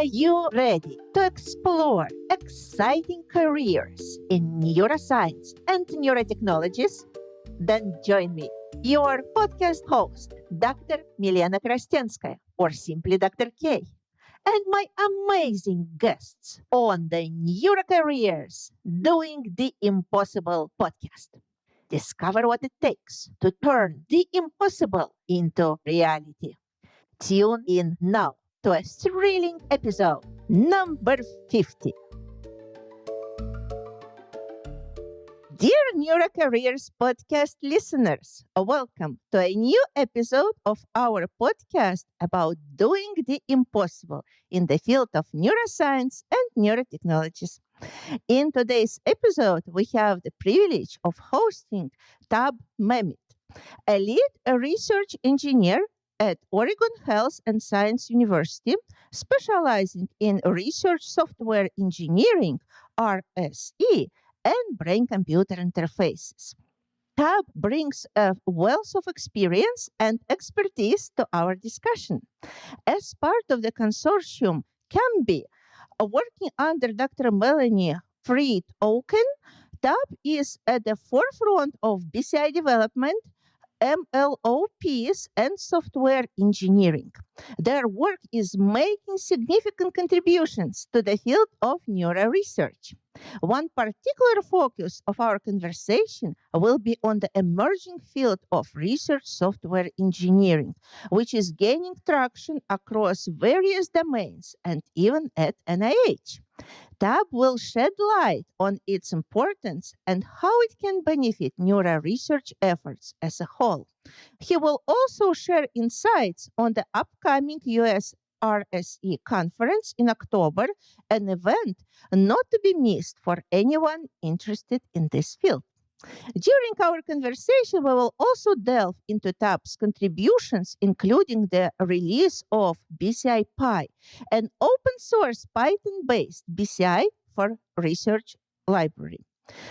Are you ready to explore exciting careers in neuroscience and neurotechnologies? Then join me, your podcast host, Dr. Milena Krastenskaya, or simply Dr. K, and my amazing guests on the Neurocareers Doing the Impossible podcast. Discover what it takes to turn the impossible into reality. Tune in now to a thrilling episode number 50. Dear Neurocareers podcast listeners, welcome to a new episode of our podcast about doing the impossible in the field of neuroscience and neurotechnologies. In today's episode, we have the privilege of hosting Tab Memmot, a lead research engineer at Oregon Health and Science University, specializing in research software engineering, RSE, and brain-computer interfaces. Tab brings a wealth of experience and expertise to our discussion. As part of the consortium, CAMBI, working under Dr. Melanie Fried-Oken, Tab is at the forefront of BCI development, MLOPs, and software engineering. Their work is making significant contributions to the field of neuro-research. One particular focus of our conversation will be on the emerging field of research software engineering, which is gaining traction across various domains and even at NIH. Tab will shed light on its importance and how it can benefit neuro-research efforts as a whole. He will also share insights on the upcoming US-RSE conference in October, an event not to be missed for anyone interested in this field. During our conversation, we will also delve into Tab's contributions, including the release of BCI Pi, an open-source Python-based BCI for research library.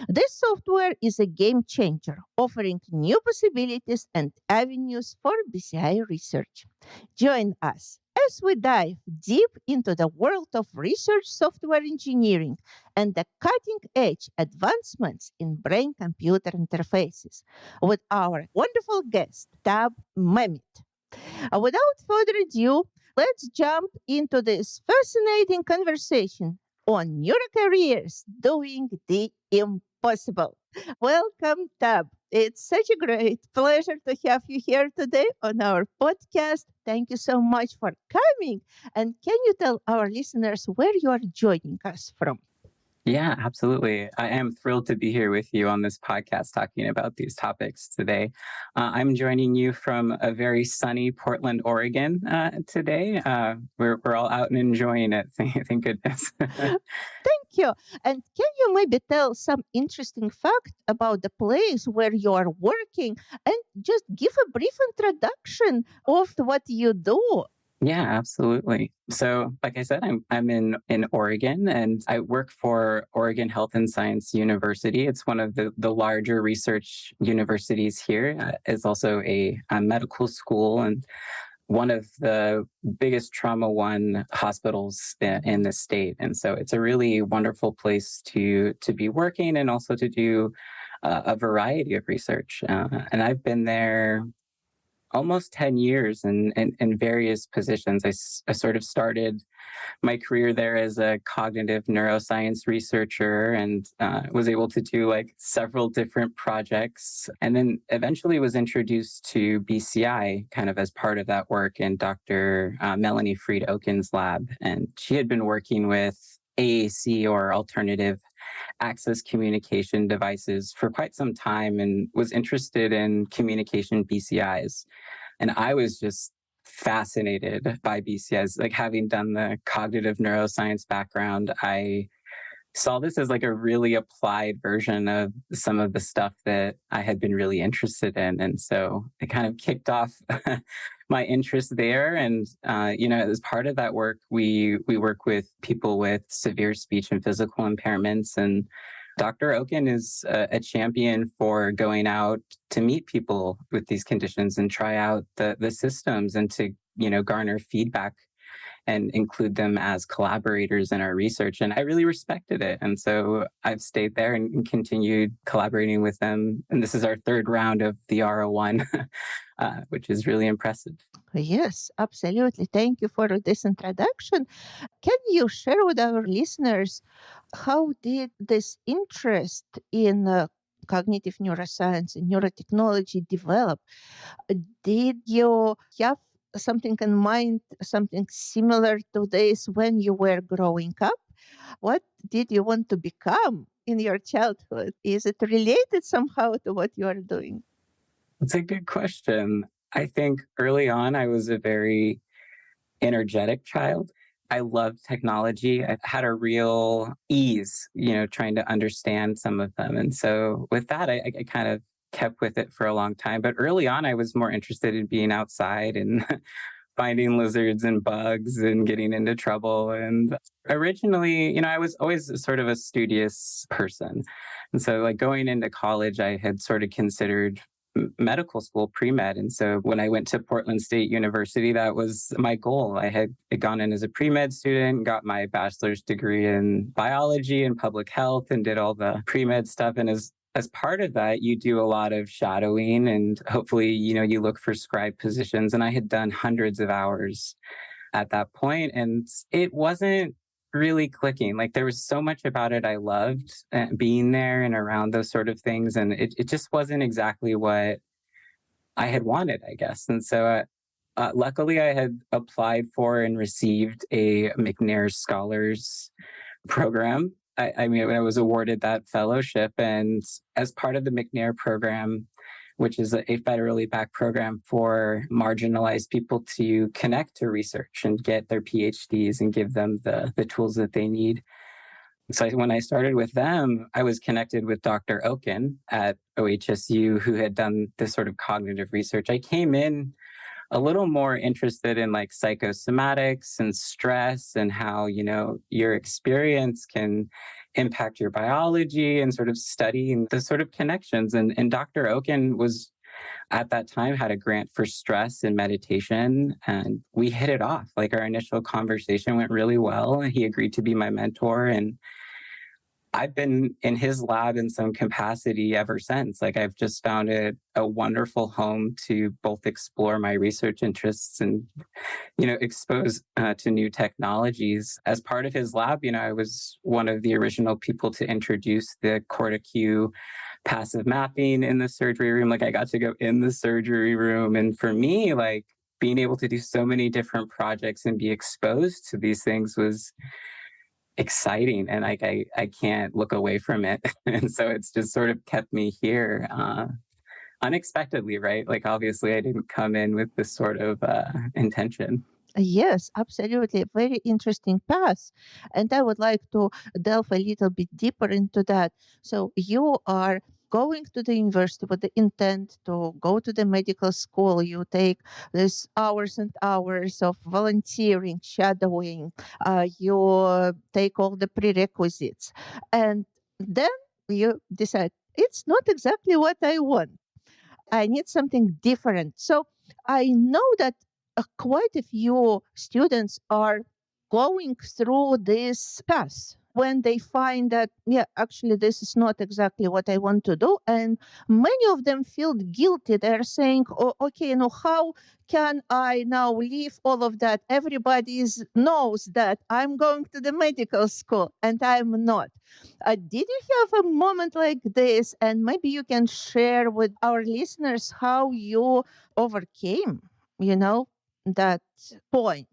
This software is a game changer, offering new possibilities and avenues for BCI research. Join us as we dive deep into the world of research software engineering and the cutting-edge advancements in brain-computer interfaces with our wonderful guest, Tab Memmot. Without further ado, let's jump into this fascinating conversation on Neurocareers Doing the Impossible. Welcome, Tab. It's such a great pleasure to have you here today on our podcast. Thank you so much for coming. And can you tell our listeners where you are joining us from? Yeah, absolutely. I am thrilled to be here with you on this podcast talking about these topics today. I'm joining you from a very sunny Portland, Oregon today. We're all out and enjoying it, thank goodness. Thank you. And can you maybe tell some interesting fact about the place where you are working and just give a brief introduction of what you do? Yeah, absolutely. So, like I said, I'm in Oregon, and I work for Oregon Health and Science University. It's one of the larger research universities here. It's also a medical school and one of the biggest Trauma One hospitals in the state. And so it's a really wonderful place to be working and also to do a variety of research. And I've been there almost 10 years in various positions. I sort of started my career there as a cognitive neuroscience researcher and was able to do like several different projects, and then eventually was introduced to BCI kind of as part of that work in Dr. Melanie Fried-Oken's lab. And she had been working with AAC, or alternative access communication devices, for quite some time and was interested in communication BCIs. And I was just fascinated by BCIs. Like, having done the cognitive neuroscience background, I saw this as like a really applied version of some of the stuff that I had been really interested in. And so it kind of kicked off my interest there. And, as part of that work, we work with people with severe speech and physical impairments. And Dr. Oken is a champion for going out to meet people with these conditions and try out the systems and to, garner feedback and include them as collaborators in our research. And I really respected it. And so I've stayed there and continued collaborating with them. And this is our third round of the R01, which is really impressive. Yes, absolutely. Thank you for this introduction. Can you share with our listeners how did this interest in cognitive neuroscience and neurotechnology develop? Did you have something in mind, something similar to this when you were growing up? What did you want to become in your childhood? Is it related somehow to what you are doing? That's a good question. I think early on, I was a very energetic child. I loved technology. I had a real ease, trying to understand some of them. And so with that, I kind of kept with it for a long time. But early on, I was more interested in being outside and finding lizards and bugs and getting into trouble. And originally, I was always sort of a studious person. And so, like, going into college, I had sort of considered medical school, pre-med. And so when I went to Portland State University, that was my goal. I had gone in as a pre-med student, got my bachelor's degree in biology and public health, and did all the pre-med stuff. And as part of that, you do a lot of shadowing, and hopefully, you look for scribe positions. And I had done hundreds of hours at that point, and it wasn't really clicking. Like, there was so much about it I loved, being there and around those sort of things, and it just wasn't exactly what I had wanted, I guess. And so luckily, I had applied for and received a McNair Scholars program. I was awarded that fellowship, and as part of the McNair program, which is a federally backed program for marginalized people to connect to research and get their PhDs and give them the tools that they need. So when I started with them, I was connected with Dr. Oken at OHSU, who had done this sort of cognitive research. I came in a little more interested in like psychosomatics and stress and how, your experience can impact your biology and sort of studying the sort of connections. And Dr. Oken was at that time had a grant for stress and meditation, and we hit it off. Like, our initial conversation went really well, and he agreed to be my mentor. And I've been in his lab in some capacity ever since. Like, I've just found it a wonderful home to both explore my research interests and, expose to new technologies. As part of his lab, I was one of the original people to introduce the CortiQ passive mapping in the surgery room. Like, I got to go in the surgery room. And for me, like, being able to do so many different projects and be exposed to these things was exciting, and like I can't look away from it. And so it's just sort of kept me here unexpectedly, right? Like, obviously I didn't come in with this sort of intention. Yes, absolutely. Very interesting path. And I would like to delve a little bit deeper into that. So you are going to the university with the intent to go to the medical school. You take this hours and hours of volunteering, shadowing. You take all the prerequisites. And then you decide, it's not exactly what I want. I need something different. So I know that quite a few students are going through this path when they find that, yeah, actually, this is not exactly what I want to do. And many of them feel guilty. They're saying, oh, okay, how can I now leave all of that? Everybody knows that I'm going to the medical school and I'm not. Did you have a moment like this? And maybe you can share with our listeners how you overcame, that point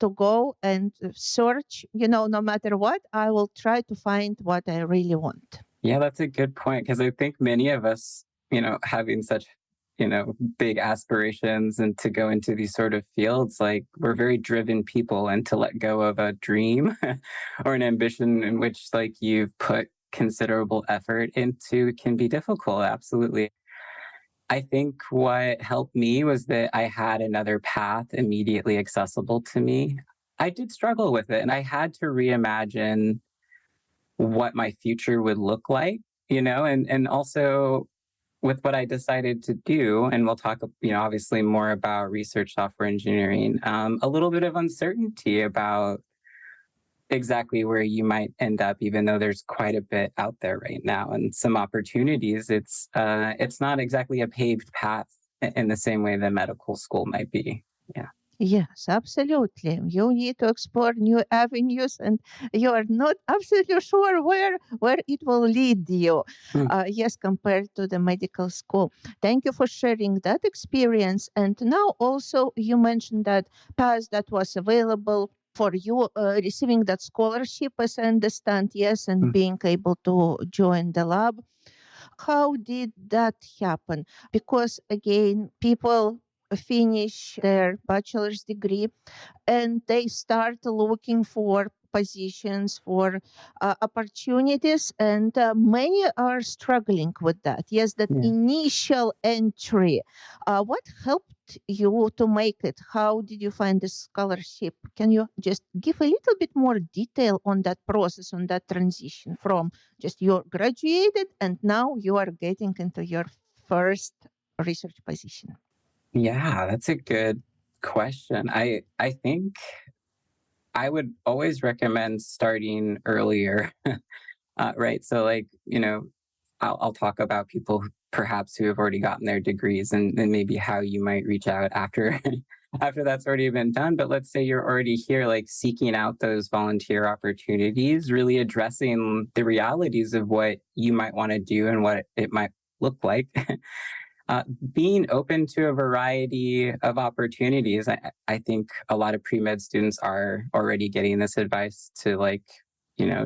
to go and search, no matter what, I will try to find what I really want. Yeah, that's a good point, because I think many of us, having such, big aspirations and to go into these sort of fields, like, we're very driven people, and to let go of a dream or an ambition in which, like, you've put considerable effort into can be difficult. Absolutely. I think what helped me was that I had another path immediately accessible to me. I did struggle with it, and I had to reimagine what my future would look like, and also with what I decided to do, and we'll talk, obviously more about research software engineering, a little bit of uncertainty about exactly where you might end up, even though there's quite a bit out there right now and some opportunities. It's not exactly a paved path in the same way that medical school might be. Yeah. Yes, absolutely. You need to explore new avenues, and you are not absolutely sure where it will lead you. Mm. Yes, compared to the medical school. Thank you for sharing that experience. And now also you mentioned that path that was available for you receiving that scholarship, as I understand, yes, and Mm. being able to join the lab. How did that happen? Because again, people finish their bachelor's degree and they start looking for positions for opportunities, and many are struggling with that. Yes, that Yeah. initial entry. What helped you to make it? How did you find the scholarship? Can you just give a little bit more detail on that process, on that transition from just you graduated and now you are getting into your first research position? Yeah, that's a good question. I think I would always recommend starting earlier. Right. So, like, I'll talk about people perhaps who have already gotten their degrees, and then maybe how you might reach out after after that's already been done. But let's say you're already here, like seeking out those volunteer opportunities, really addressing the realities of what you might want to do and what it might look like. Being open to a variety of opportunities. I think a lot of pre-med students are already getting this advice to, like,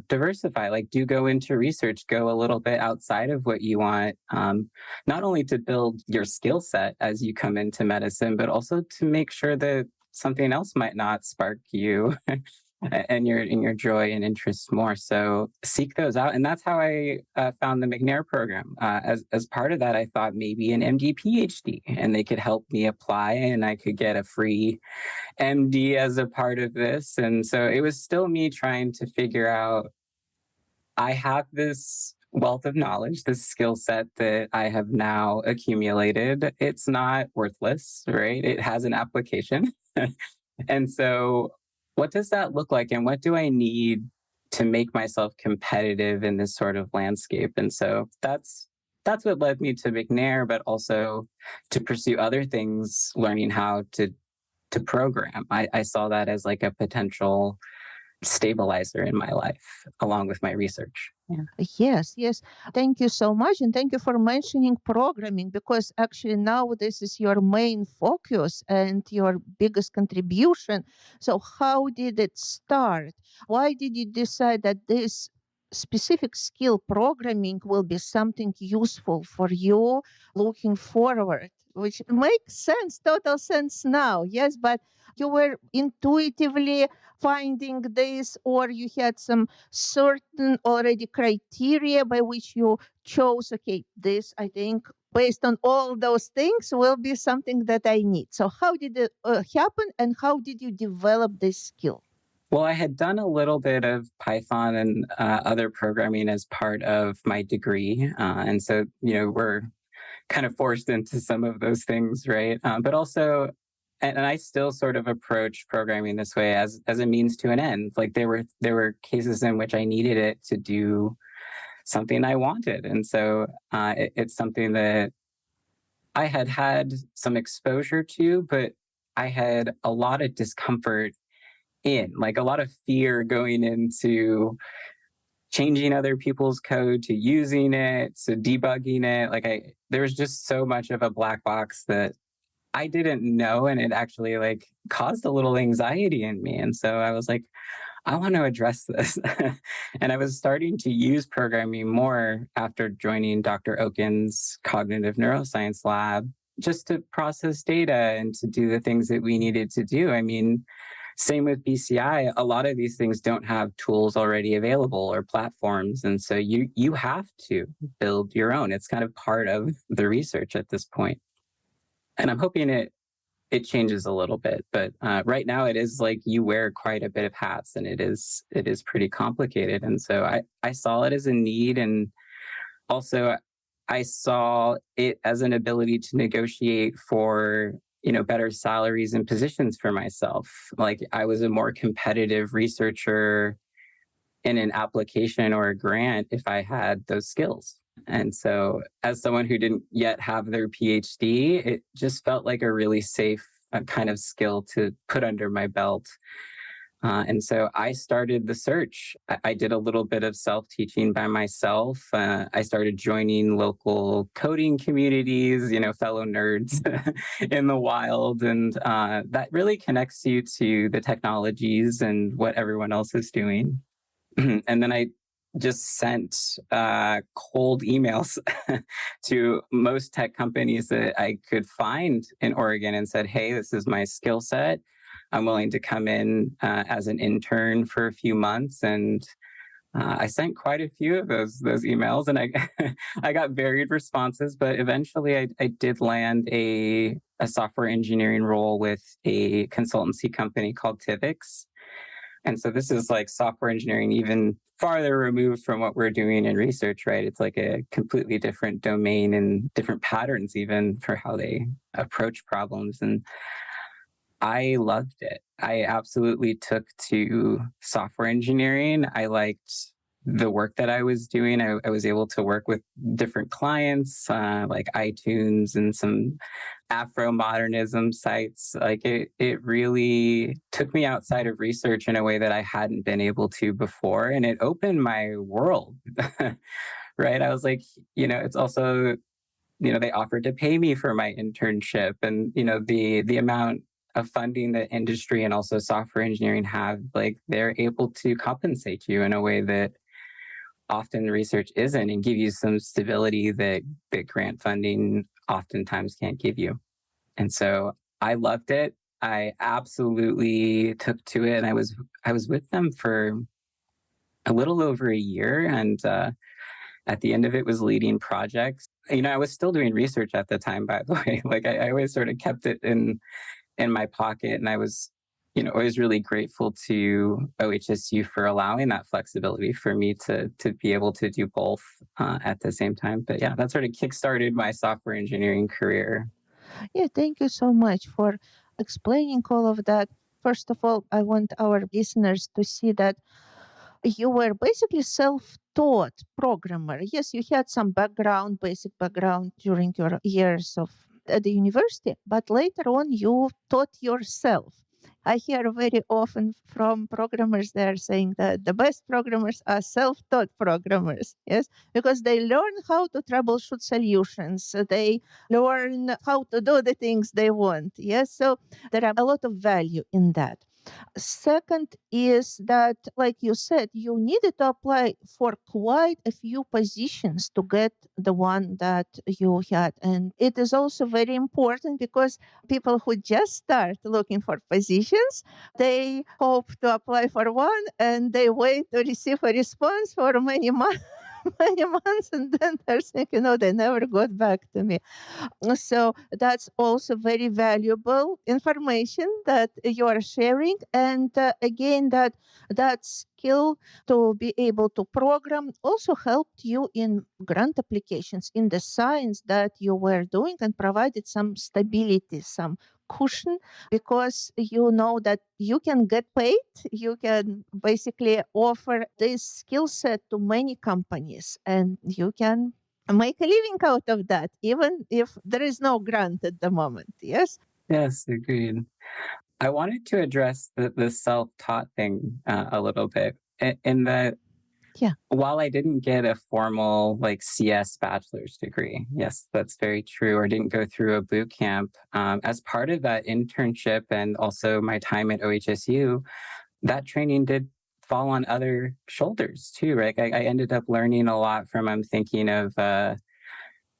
diversify, like do go into research, go a little bit outside of what you want, not only to build your skill set as you come into medicine, but also to make sure that something else might not spark you and your joy and interests more. So seek those out, and that's how I found the McNair program. As part of that, I thought maybe an MD PhD, and they could help me apply, and I could get a free MD as a part of this. And so it was still me trying to figure out. I have this wealth of knowledge, this skill set that I have now accumulated. It's not worthless, right? It has an application. And so, what does that look like? And what do I need to make myself competitive in this sort of landscape? And so that's what led me to McNair, but also to pursue other things, learning how to program. I saw that as like a potential stabilizer in my life, along with my research. Yeah. Yes, yes. Thank you so much. And thank you for mentioning programming, because actually now this is your main focus and your biggest contribution. So, how did it start? Why did you decide that this specific skill, programming, will be something useful for you looking forward? Which makes sense, total sense now. Yes, but you were intuitively finding this, or you had some certain already criteria by which you chose, okay, this, I think, based on all those things, will be something that I need. So how did it happen, and how did you develop this skill? Well, I had done a little bit of Python and other programming as part of my degree. And so, we're kind of forced into some of those things, right? But also, and I still sort of approach programming this way as a means to an end. Like there were cases in which I needed it to do something I wanted, and so it's something that I had had some exposure to, but I had a lot of discomfort in, like a lot of fear going into changing other people's code, to using it, to debugging it. There was just so much of a black box that I didn't know, and it actually like caused a little anxiety in me. And so I was like, I want to address this. And I was starting to use programming more after joining Dr. Oken's cognitive neuroscience lab, just to process data and to do the things that we needed to do. I mean, same with BCI. A lot of these things don't have tools already available or platforms. And so you have to build your own. It's kind of part of the research at this point. And I'm hoping it changes a little bit, but right now it is like you wear quite a bit of hats, and it is pretty complicated. And so I saw it as a need, and also I saw it as an ability to negotiate for, better salaries and positions for myself. Like I was a more competitive researcher in an application or a grant if I had those skills. And so, as someone who didn't yet have their PhD, it just felt like a really safe kind of skill to put under my belt. And so I started the search. I did a little bit of self teaching by myself. I started joining local coding communities, fellow nerds in the wild. And that really connects you to the technologies and what everyone else is doing. And then I just sent cold emails to most tech companies that I could find in Oregon and said, hey, this is my skill set. I'm willing to come in as an intern for a few months. And I sent quite a few of those emails, and I I got varied responses, but eventually I did land a software engineering role with a consultancy company called Tivix. And so this is like software engineering, even farther removed from what we're doing in research, right? It's like a completely different domain and different patterns, even for how they approach problems. And I loved it. I absolutely took to software engineering. I liked the work that I was doing. I was able to work with different clients, like iTunes and some Afro modernism sites. Like it really took me outside of research in a way that I hadn't been able to before. And it opened my world, right? I was like, it's also, they offered to pay me for my internship, and, the amount of funding that industry and also software engineering have, like they're able to compensate you in a way that often research isn't, and give you some stability that grant funding oftentimes can't give you. And so I loved it. I absolutely took to it, and I was with them for a little over a year, and at the end of it was leading projects. I was still doing research at the time, by the way. Like I always sort of kept it in my pocket, and I was always really grateful to OHSU for allowing that flexibility for me to be able to do both at the same time. But yeah, that sort of kickstarted my software engineering career. Yeah, thank you so much for explaining all of that. First of all, I want our listeners to see that you were basically self-taught programmer. Yes, you had some background, basic background during your years of at the university, but later on you taught yourself. I hear very often from programmers they're saying that the best programmers are self-taught programmers. Yes, because they learn how to troubleshoot solutions. They learn how to do the things they want. Yes, so there are a lot of value in that. Second is that, like you said, you needed to apply for quite a few positions to get the one that you had. And it is also very important because people who just start looking for positions, they hope to apply for one and they wait to receive a response for many months. Many months, and then they're thinking, they never got back to me. So that's also very valuable information that you are sharing. And again, that skill to be able to program also helped you in grant applications in the science that you were doing and provided some stability, some cushion, because you know that you can get paid, you can basically offer this skill set to many companies, and you can make a living out of that, even if there is no grant at the moment. Yes. Yes, agreed. I wanted to address the self-taught thing a little bit, in that Yeah. while I didn't get a formal like CS bachelor's degree, yes, that's very true, or didn't go through a boot camp, as part of that internship and also my time at OHSU, that training did fall on other shoulders too, right? I ended up learning a lot from, I'm thinking of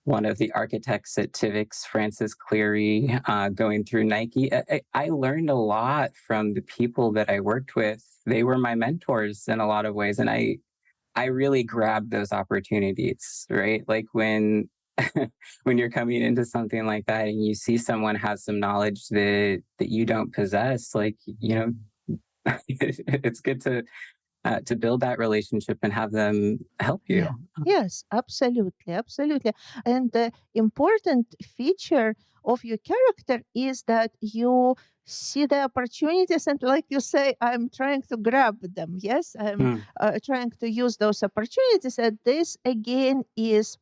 one of the architects at Tivix, Francis Cleary, going through Nike. I learned a lot from the people that I worked with. They were my mentors in a lot of ways. And I really grabbed those opportunities, right? Like when when you're coming into something like that and you see someone has some knowledge that you don't possess, like, it's good to to build that relationship and have them help you. Yeah. Yes, absolutely, absolutely. And the important feature of your character is that you see the opportunities and, like you say, I'm trying to grab them. Yes, I'm trying to use those opportunities. And this again is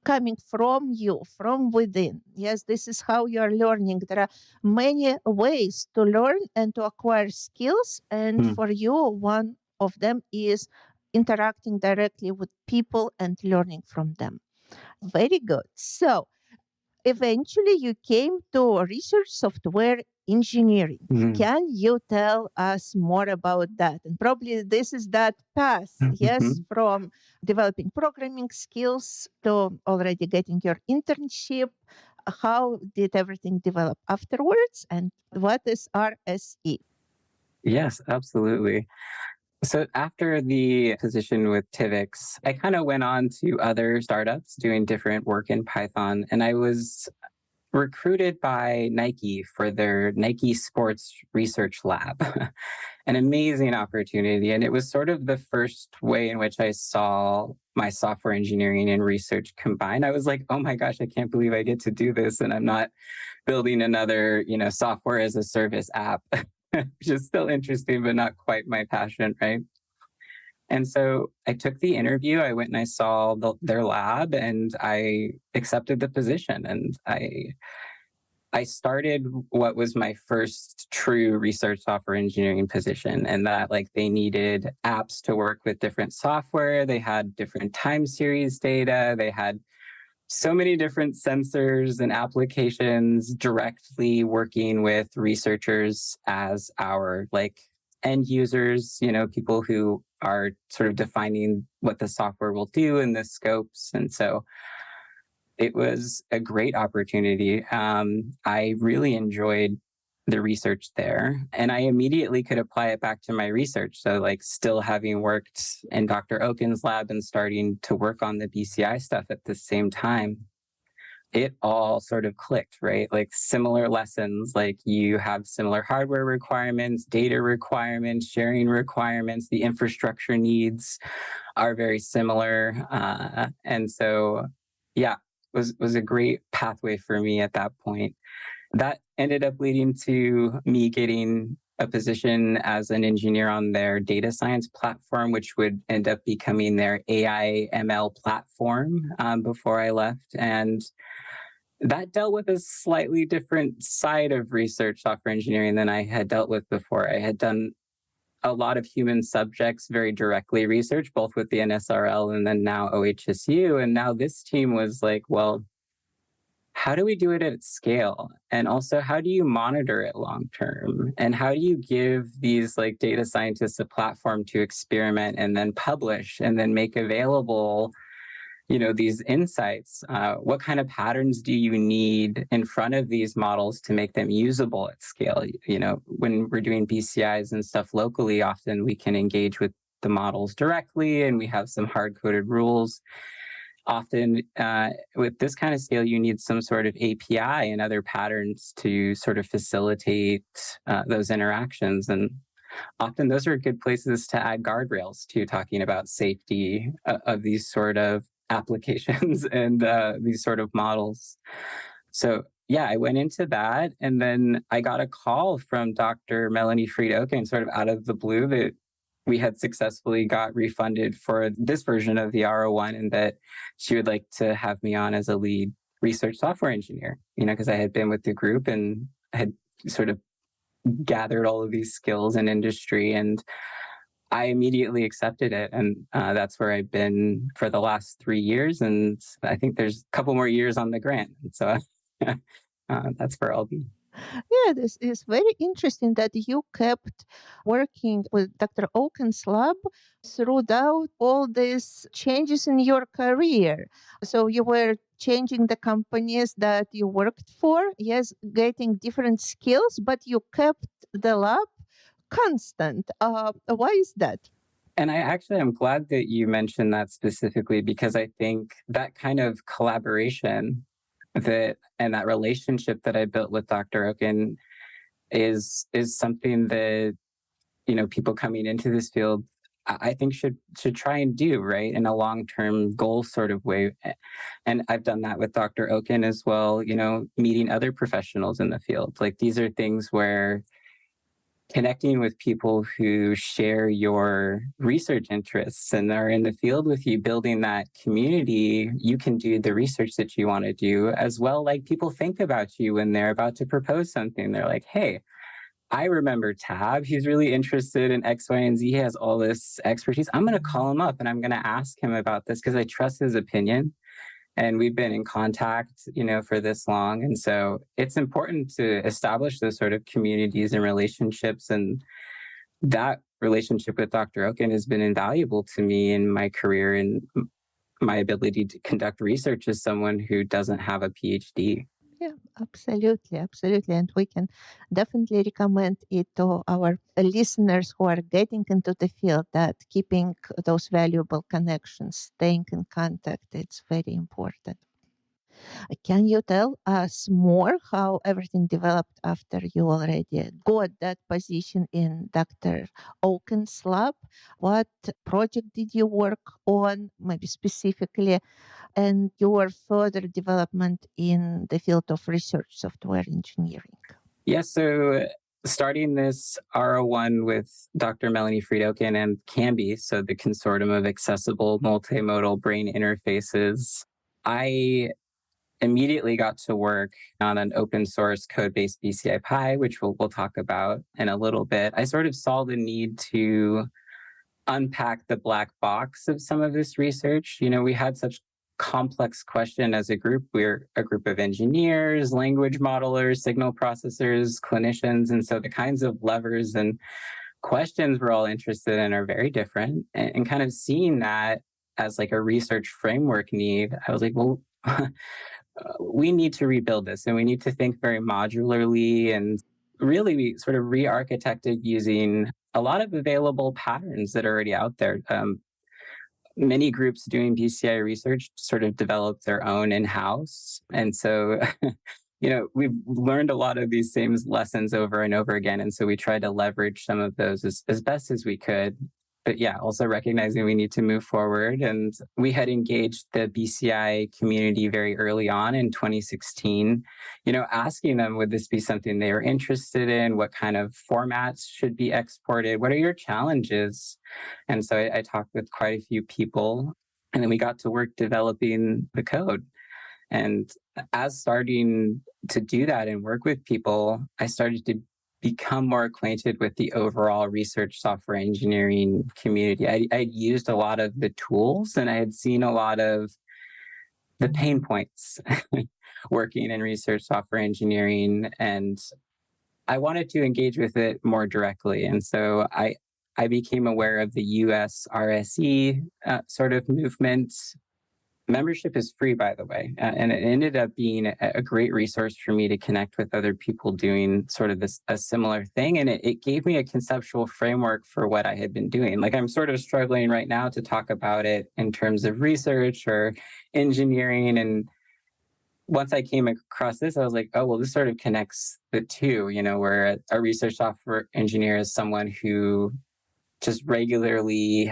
coming from you, from within. Yes, this is how you are learning. There are many ways to learn and to acquire skills. And for you, one of them is interacting directly with people and learning from them. Very good. So eventually you came to research software engineering. Can you tell us more about that? And probably this is that path, yes, from developing programming skills to already getting your internship. How did everything develop afterwards? And what is RSE? Yes, absolutely. So after the position with Tivix, I kind of went on to other startups doing different work in Python. And I was recruited by Nike for their Nike Sports Research Lab. An amazing opportunity. And it was sort of the first way in which I saw my software engineering and research combined. I was like, oh my gosh, I can't believe I get to do this. And I'm not building another, software as a service app, which is still interesting, but not quite my passion, right? And so I took the interview, I went and I saw their lab and I accepted the position. And I started what was my first true research software engineering position, and that they needed apps to work with different software. They had different time series data. They had so many different sensors and applications directly working with researchers as our end users, people who are sort of defining what the software will do and the scopes. And so it was a great opportunity. I really enjoyed the research there, and I immediately could apply it back to my research. So still having worked in Dr. Oken's lab and starting to work on the BCI stuff at the same time, it all sort of clicked, right? Similar lessons, you have similar hardware requirements, data requirements, sharing requirements, the infrastructure needs are very similar. And so, yeah, was a great pathway for me at that point. That ended up leading to me getting a position as an engineer on their data science platform, which would end up becoming their AI ML platform before I left. And that dealt with a slightly different side of research software engineering than I had dealt with before. I had done a lot of human subjects, very directly research, both with the NSRL and then now OHSU. And now this team was like, well, how do we do it at scale? And also, how do you monitor it long term? And how do you give these data scientists a platform to experiment and then publish and then make available these insights? What kind of patterns do you need in front of these models to make them usable at scale? When we're doing BCIs and stuff locally, often we can engage with the models directly and we have some hard-coded rules. Often with this kind of scale, you need some sort of API and other patterns to sort of facilitate those interactions. And often those are good places to add guardrails to, talking about safety of these sort of applications and these sort of models. So yeah, I went into that, and then I got a call from Dr. Melanie Fried-Oken sort of out of the blue that we had successfully got refunded for this version of the R01, and that she would like to have me on as a lead research software engineer, because I had been with the group and had sort of gathered all of these skills in industry, and I immediately accepted it. And that's where I've been for the last 3 years. And I think there's a couple more years on the grant. So that's where I'll be. Yeah, this is very interesting that you kept working with Dr. Oken's lab throughout all these changes in your career. So you were changing the companies that you worked for, yes, getting different skills, but you kept the lab constant. Why is that? And I'm glad that you mentioned that specifically, because I think that kind of collaboration and that relationship that I built with Dr. Oken is something that, people coming into this field, I think should try and do, right, in a long-term goal sort of way. And I've done that with Dr. Oken as well, meeting other professionals in the field. Like, these are things where connecting with people who share your research interests and are in the field with you, building that community, you can do the research that you want to do as well. Like, people think about you when they're about to propose something. They're like, hey, I remember Tab. He's really interested in X, Y, and Z. He has all this expertise. I'm going to call him up and I'm going to ask him about this because I trust his opinion. And we've been in contact, for this long. And so it's important to establish those sort of communities and relationships. And that relationship with Dr. Oken has been invaluable to me in my career and my ability to conduct research as someone who doesn't have a PhD. Yeah, absolutely, absolutely. And we can definitely recommend it to our listeners who are getting into the field, that keeping those valuable connections, staying in contact, it's very important. Can you tell us more how everything developed after you already got that position in Dr. Oken's lab? What project did you work on, maybe specifically, and your further development in the field of research software engineering? Yeah, so starting this R01 with Dr. Melanie Fried-Oken and CAMBI, so the Consortium of Accessible Multimodal Brain Interfaces, I immediately got to work on an open source code-based BCI Pi, which we'll talk about in a little bit. I sort of saw the need to unpack the black box of some of this research. We had such complex question as a group. We're a group of engineers, language modelers, signal processors, clinicians. And so the kinds of levers and questions we're all interested in are very different. And kind of seeing that as like a research framework need, I was like, well, we need to rebuild this and we need to think very modularly. And really we sort of re-architected using a lot of available patterns that are already out there. Many groups doing BCI research sort of developed their own in-house. And so, we've learned a lot of these same lessons over and over again. And so we tried to leverage some of those as best as we could. But yeah, also recognizing we need to move forward. And we had engaged the BCI community very early on in 2016, asking them, would this be something they were interested in? What kind of formats should be exported? What are your challenges? And so I talked with quite a few people, and then we got to work developing the code. And as starting to do that and work with people, I started to become more acquainted with the overall research software engineering community. I'd used a lot of the tools and I had seen a lot of the pain points working in research software engineering, and I wanted to engage with it more directly. And so I became aware of the US-RSE sort of movement. Membership is free, by the way, and it ended up being a great resource for me to connect with other people doing sort of a similar thing. And it gave me a conceptual framework for what I had been doing. Like, I'm sort of struggling right now to talk about it in terms of research or engineering. And once I came across this, I was like, oh, well, this sort of connects the two, where a research software engineer is someone who just regularly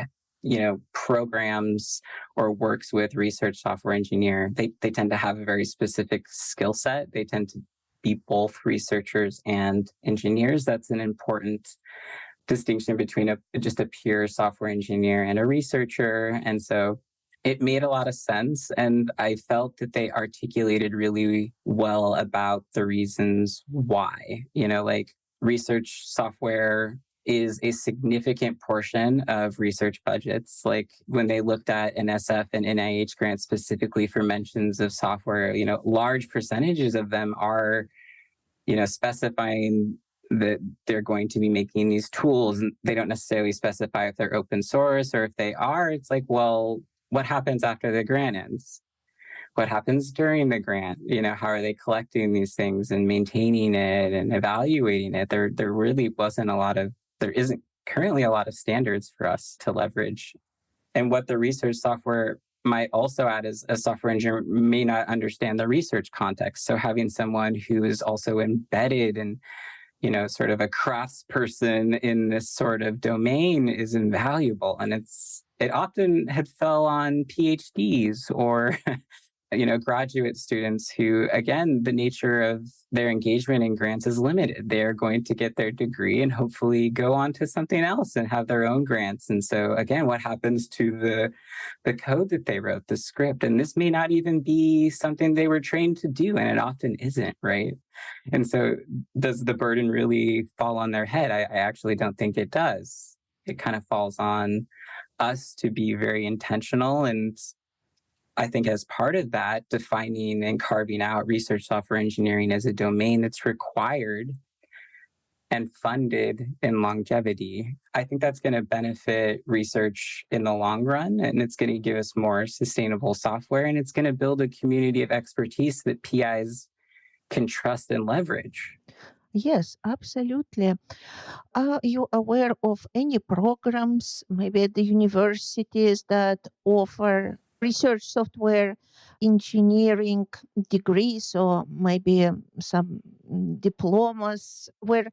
programs or works with research software engineer. They tend to have a very specific skill set. They tend to be both researchers and engineers. That's an important distinction between just a pure software engineer and a researcher. And so it made a lot of sense. And I felt that they articulated really well about the reasons why, like research software is a significant portion of research budgets. Like, when they looked at NSF and NIH grants specifically for mentions of software, large percentages of them are, specifying that they're going to be making these tools, and they don't necessarily specify if they're open source, or if they are, it's like, well, what happens after the grant ends? What happens during the grant? How are they collecting these things and maintaining it and evaluating it? There really there isn't currently a lot of standards for us to leverage. And what the research software might also add is a software engineer may not understand the research context. So having someone who is also embedded and sort of a craftsperson in this sort of domain is invaluable. And it often had fell on PhDs or graduate students who, again, the nature of their engagement in grants is limited. They're going to get their degree and hopefully go on to something else and have their own grants. And so, again, what happens to the code that they wrote, the script? And this may not even be something they were trained to do, and it often isn't, right? And so does the burden really fall on their head? I actually don't think it does. It kind of falls on us to be very intentional, and I think as part of that, defining and carving out research software engineering as a domain that's required and funded in longevity. I think that's going to benefit research in the long run, and it's going to give us more sustainable software, and it's going to build a community of expertise that PIs can trust and leverage. Yes, absolutely. Are you aware of any programs, maybe at the universities, that offer research software engineering degrees, or maybe some diplomas where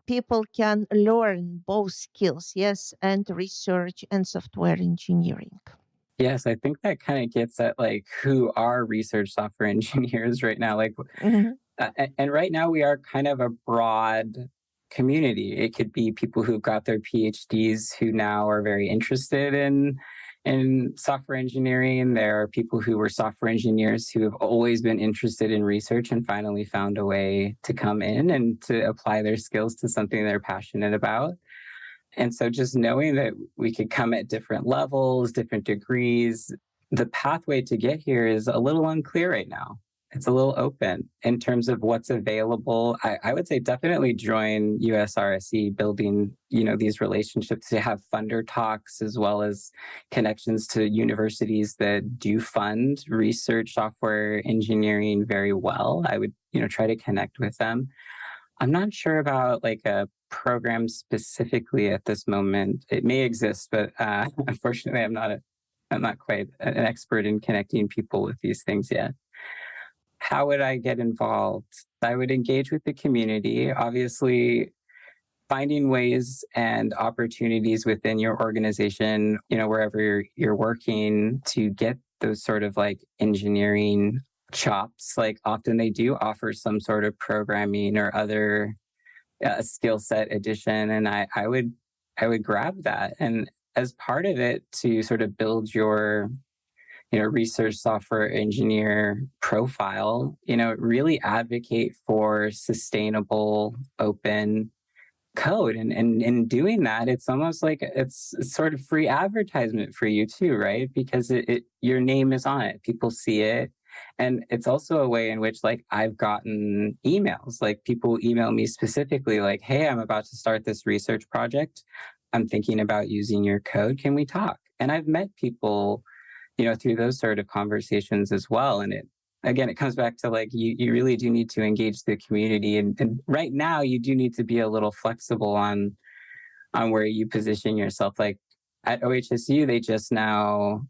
people can learn both skills, yes, and research and software engineering? Yes, I think that kind of gets at like who are research software engineers right now. Like, Mhm. and right now we are kind of a broad community. It could be people who've got their PhDs who now are very interested in software engineering. There are people who were software engineers who have always been interested in research and finally found a way to come in and to apply their skills to something they're passionate about. And so just knowing that we could come at different levels, different degrees, the pathway to get here is a little unclear right now. It's a little open in terms of what's available. I would say definitely join US-RSE, building, these relationships to have funder talks as well as connections to universities that do fund research software engineering very well. I would, try to connect with them. I'm not sure about like a program specifically at this moment. It may exist, but unfortunately, I'm not quite an expert in connecting people with these things yet. How would I get involved? I would engage with the community, obviously finding ways and opportunities within your organization, wherever you're working, to get those sort of like engineering chops. Like often they do offer some sort of programming or other skill set addition, and I would grab that, and as part of it to sort of build your research software engineer profile, really advocate for sustainable open code, and in doing that, it's almost like it's sort of free advertisement for you too, right? Because it your name is on it, people see it. And it's also a way in which, like, I've gotten emails, like people email me specifically like, hey, I'm about to start this research project, I'm thinking about using your code, can we talk? And I've met people through those sort of conversations as well. And it comes back to like, you really do need to engage the community. And right now you do need to be a little flexible on where you position yourself. Like at OHSU, they just now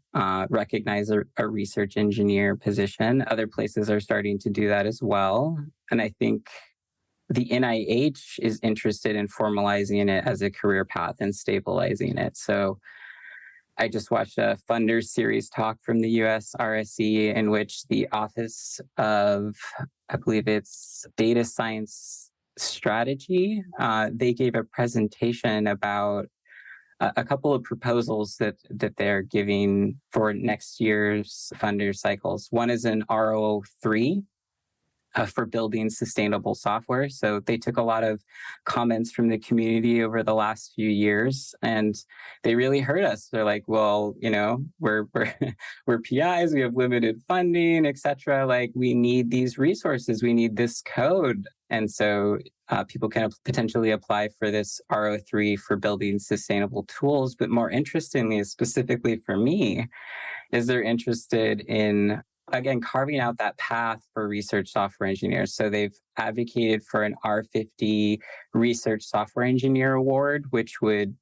recognize a research engineer position. Other places are starting to do that as well. And I think the NIH is interested in formalizing it as a career path and stabilizing it. So I just watched a funder series talk from the US-RSE in which the Office of, I believe it's Data Science Strategy, they gave a presentation about a couple of proposals that they're giving for next year's funder cycles. One is an RO3, for building sustainable software. So they took a lot of comments from the community over the last few years, and they really heard us. They're like, well, we're we're PIs, we have limited funding, etc. Like we need these resources, we need this code. And so people can potentially apply for this RO3 for building sustainable tools. But more interestingly, specifically for me, is they're interested in, again, carving out that path for research software engineers. So they've advocated for an R50 Research Software Engineer Award, which would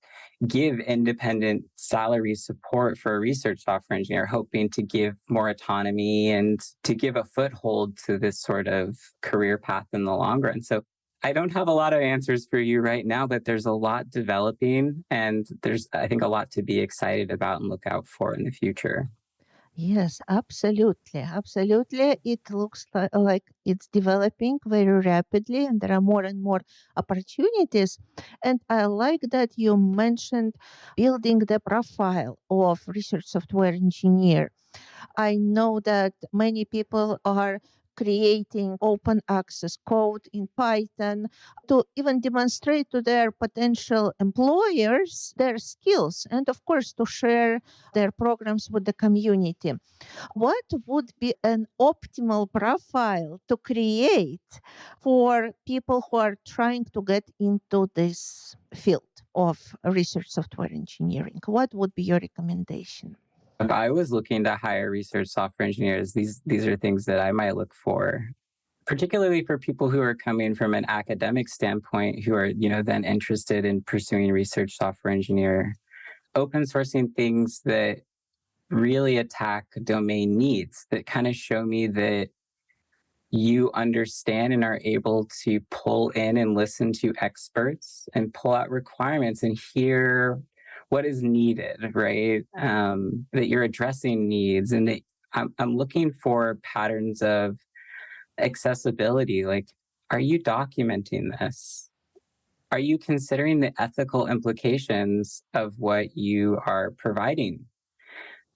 give independent salary support for a research software engineer, hoping to give more autonomy and to give a foothold to this sort of career path in the long run. So I don't have a lot of answers for you right now, but there's a lot developing, and there's, I think, a lot to be excited about and look out for in the future. Yes, absolutely. Absolutely. It looks like it's developing very rapidly, and there are more and more opportunities. And I like that you mentioned building the profile of research software engineer. I know that many people are creating open access code in Python to even demonstrate to their potential employers their skills and, of course, to share their programs with the community. What would be an optimal profile to create for people who are trying to get into this field of research software engineering? What would be your recommendation? If I was looking to hire research software engineers, these are things that I might look for, particularly for people who are coming from an academic standpoint, who are, then interested in pursuing research software engineer, open sourcing things that really attack domain needs, that kind of show me that you understand and are able to pull in and listen to experts and pull out requirements and hear what is needed, right? That you're addressing needs, and that I'm looking for patterns of accessibility. Like, are you documenting this? Are you considering the ethical implications of what you are providing?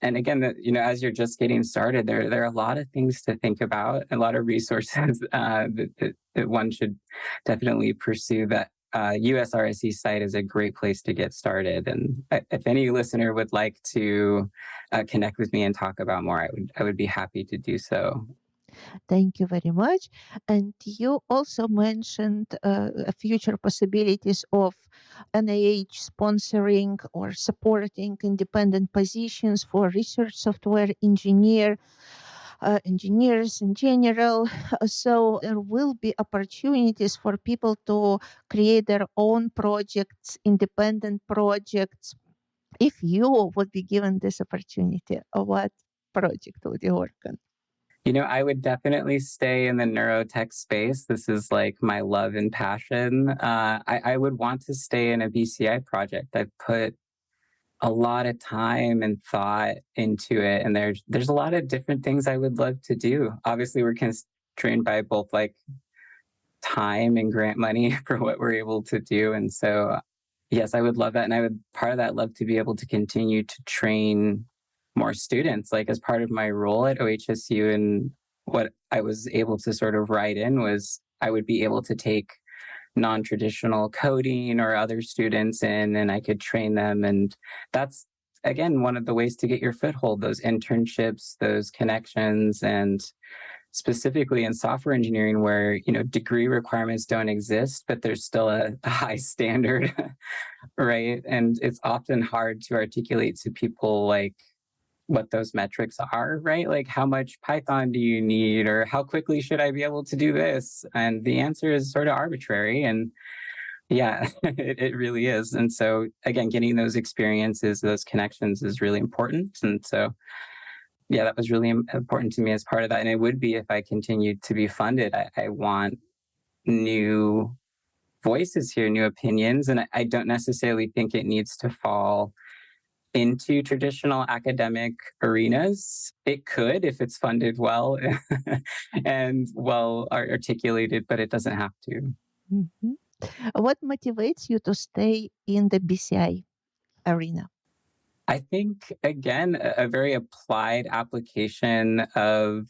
And again, as you're just getting started, there are a lot of things to think about, a lot of resources that one should definitely pursue. That US-RSE site is a great place to get started. And if any listener would like to connect with me and talk about more, I would be happy to do so. Thank you very much. And you also mentioned future possibilities of NIH sponsoring or supporting independent positions for research software engineers in general. So there will be opportunities for people to create their own projects, independent projects. If you would be given this opportunity, what project would you work on? I would definitely stay in the neurotech space. This is like my love and passion. I would want to stay in a BCI project. I've put a lot of time and thought into it, and there's a lot of different things I would love to do. Obviously, we're constrained by both like time and grant money for what we're able to do, and so yes, I would love that, and I would, part of that, love to be able to continue to train more students. Like, as part of my role at OHSU, and what I was able to sort of write in was I would be able to take non-traditional coding or other students in, and I could train them. And that's, again, one of the ways to get your foothold, those internships, those connections. And specifically in software engineering, where degree requirements don't exist, but there's still a high standard, right? And it's often hard to articulate to people like what those metrics are, right? Like, how much Python do you need, or how quickly should I be able to do this? And the answer is sort of arbitrary. And yeah, it really is. And so again, getting those experiences, those connections is really important. And so yeah, that was really important to me as part of that. And it would be if I continued to be funded. I want new voices here, new opinions. And I don't necessarily think it needs to fall into traditional academic arenas. It could, if it's funded well and well articulated, but it doesn't have to. Mhm. What motivates you to stay in the BCI arena? I think, again, a very applied application of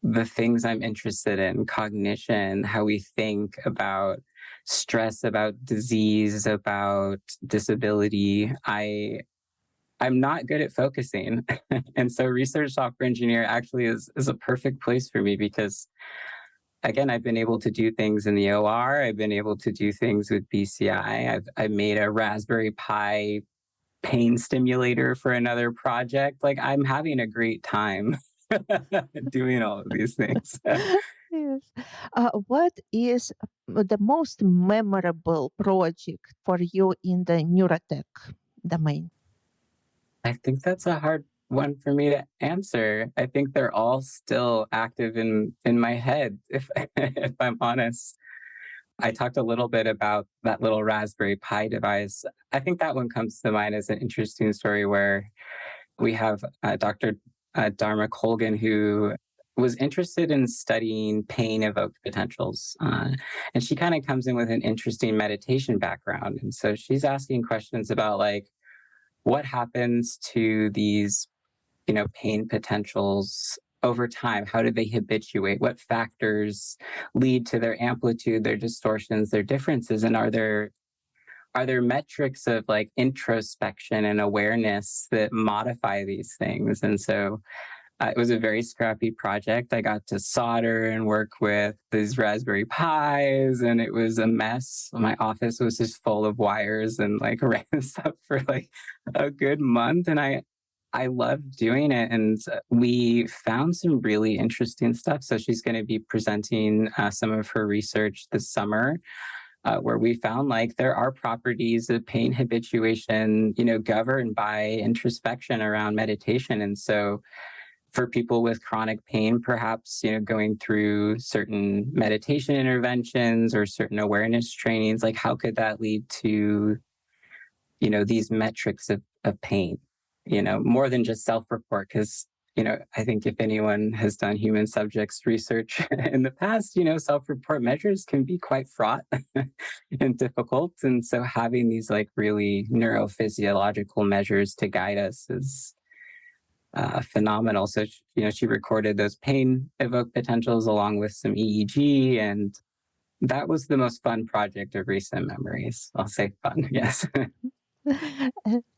the things I'm interested in: cognition, how we think about stress, about disease, about disability. I'm not good at focusing. And so research software engineer actually is a perfect place for me, because again, I've been able to do things in the OR. I've been able to do things with BCI. I've made a Raspberry Pi pain stimulator for another project. Like, I'm having a great time doing all of these things. Yes. What is the most memorable project for you in the neurotech domain? I think that's a hard one for me to answer. I think they're all still active in my head, if if I'm honest. I talked a little bit about that little Raspberry Pi device. I think that one comes to mind as an interesting story where we have Dr. Dharma Colgan, who was interested in studying pain evoked potentials. And she kind of comes in with an interesting meditation background. And so she's asking questions about like, what happens to these, pain potentials over time? How do they habituate? What factors lead to their amplitude, their distortions, their differences? And are there metrics of like introspection and awareness that modify these things? And so it was a very scrappy project. I got to solder and work with these Raspberry Pis, and it was a mess. My office was just full of wires and like random stuff for like a good month. And I loved doing it. And we found some really interesting stuff. So she's going to be presenting some of her research this summer. Where we found like there are properties of pain habituation, governed by introspection around meditation. And so for people with chronic pain, perhaps, going through certain meditation interventions or certain awareness trainings, like how could that lead to, these metrics of pain, more than just self-report? Because I think if anyone has done human subjects research in the past, self-report measures can be quite fraught and difficult. And so having these like really neurophysiological measures to guide us is phenomenal. So, she recorded those pain evoked potentials along with some EEG, and that was the most fun project of recent memories. I'll say fun, yes.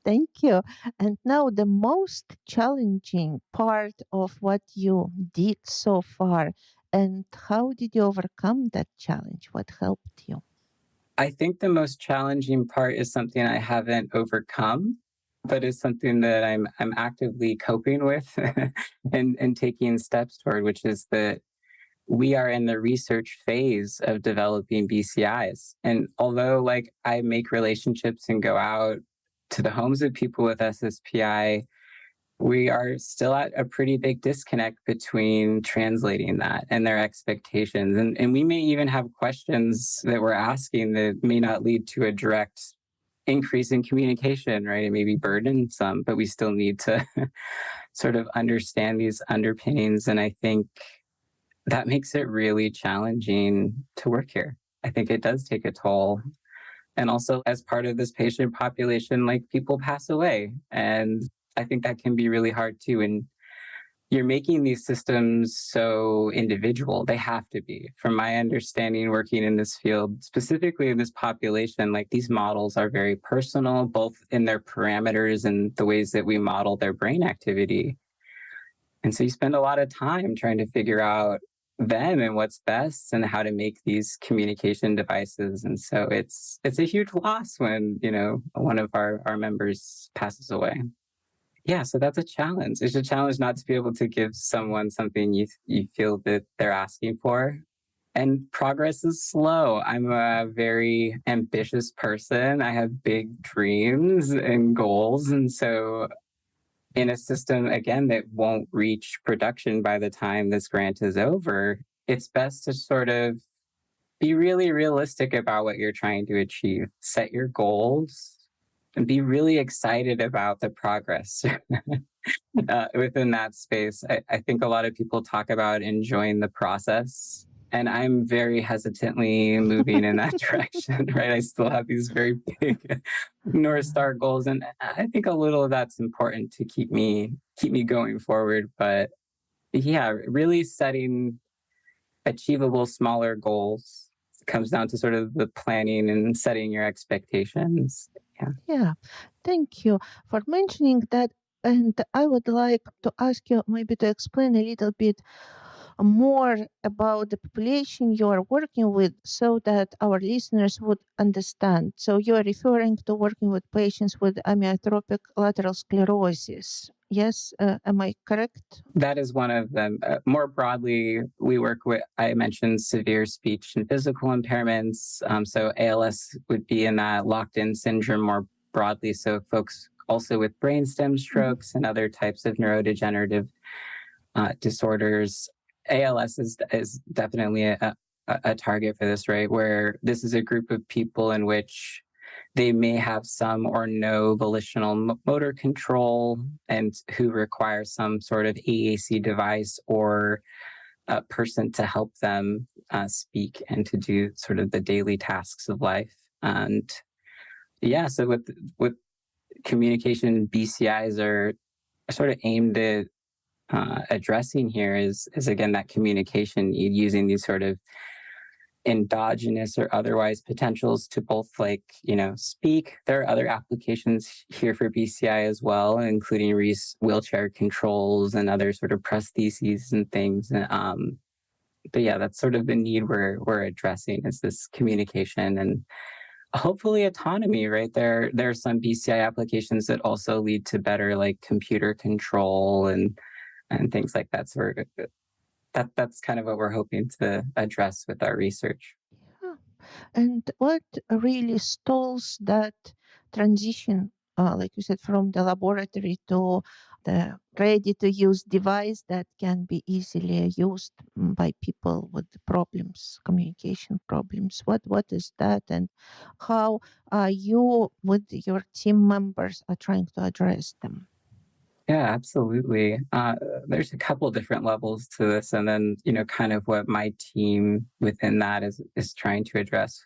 Thank you. And now the most challenging part of what you did so far, and how did you overcome that challenge? What helped you? I think the most challenging part is something I haven't overcome, but is something that I'm actively coping with and taking steps toward, which is that we are in the research phase of developing BCIs. And although like I make relationships and go out to the homes of people with SSPI, we are still at a pretty big disconnect between translating that and their expectations. And we may even have questions that we're asking that may not lead to a direct increase in communication, right? It may be burdensome, but we still need to sort of understand these underpinnings. And I think that makes it really challenging to work here. I think it does take a toll. And also, as part of this patient population, like people pass away. And I think that can be really hard too. And you're making these systems so individual. They have to be. From my understanding, working in this field, specifically in this population, like these models are very personal, both in their parameters and the ways that we model their brain activity. And so you spend a lot of time trying to figure out them and what's best and how to make these communication devices. And so it's a huge loss when, one of our members passes away. Yeah, so that's a challenge. It's a challenge not to be able to give someone something you feel that they're asking for. And progress is slow. I'm a very ambitious person. I have big dreams and goals. And so in a system, again, that won't reach production by the time this grant is over, it's best to sort of be really realistic about what you're trying to achieve. Set your goals and be really excited about the progress within that space. I think a lot of people talk about enjoying the process, and I'm very hesitantly moving in that direction, right? I still have these very big North Star goals, and I think a little of that's important to keep me going forward. But yeah, really setting achievable smaller goals comes down to sort of the planning and setting your expectations. Yeah, thank you for mentioning that. And I would like to ask you maybe to explain a little bit more about the population you are working with so that our listeners would understand. So you are referring to working with patients with amyotrophic lateral sclerosis. Yes, am I correct? That is one of them. More broadly, we work with, I mentioned severe speech and physical impairments. So ALS would be in that locked-in syndrome more broadly. So folks also with brainstem strokes and other types of neurodegenerative disorders. ALS is definitely a target for this, right? Where this is a group of people in which they may have some or no volitional motor control and who require some sort of AAC device or a person to help them speak and to do sort of the daily tasks of life. And yeah, so with communication, BCIs are sort of aimed at addressing here is again that communication using these sort of endogenous or otherwise potentials to both speak. There are other applications here for BCI as well, including wheelchair controls and other sort of prostheses and things. But yeah, that's sort of the need we're addressing is this communication and hopefully autonomy, right? There are some BCI applications that also lead to better like computer control and things like that. So that's kind of what we're hoping to address with our research. Yeah. And what really stalls that transition, like you said, from the laboratory to the ready-to-use device that can be easily used by people with problems, communication problems? What is that, and how you with your team members are trying to address them? Yeah, absolutely. There's a couple different levels to this, and then kind of what my team within that is trying to address.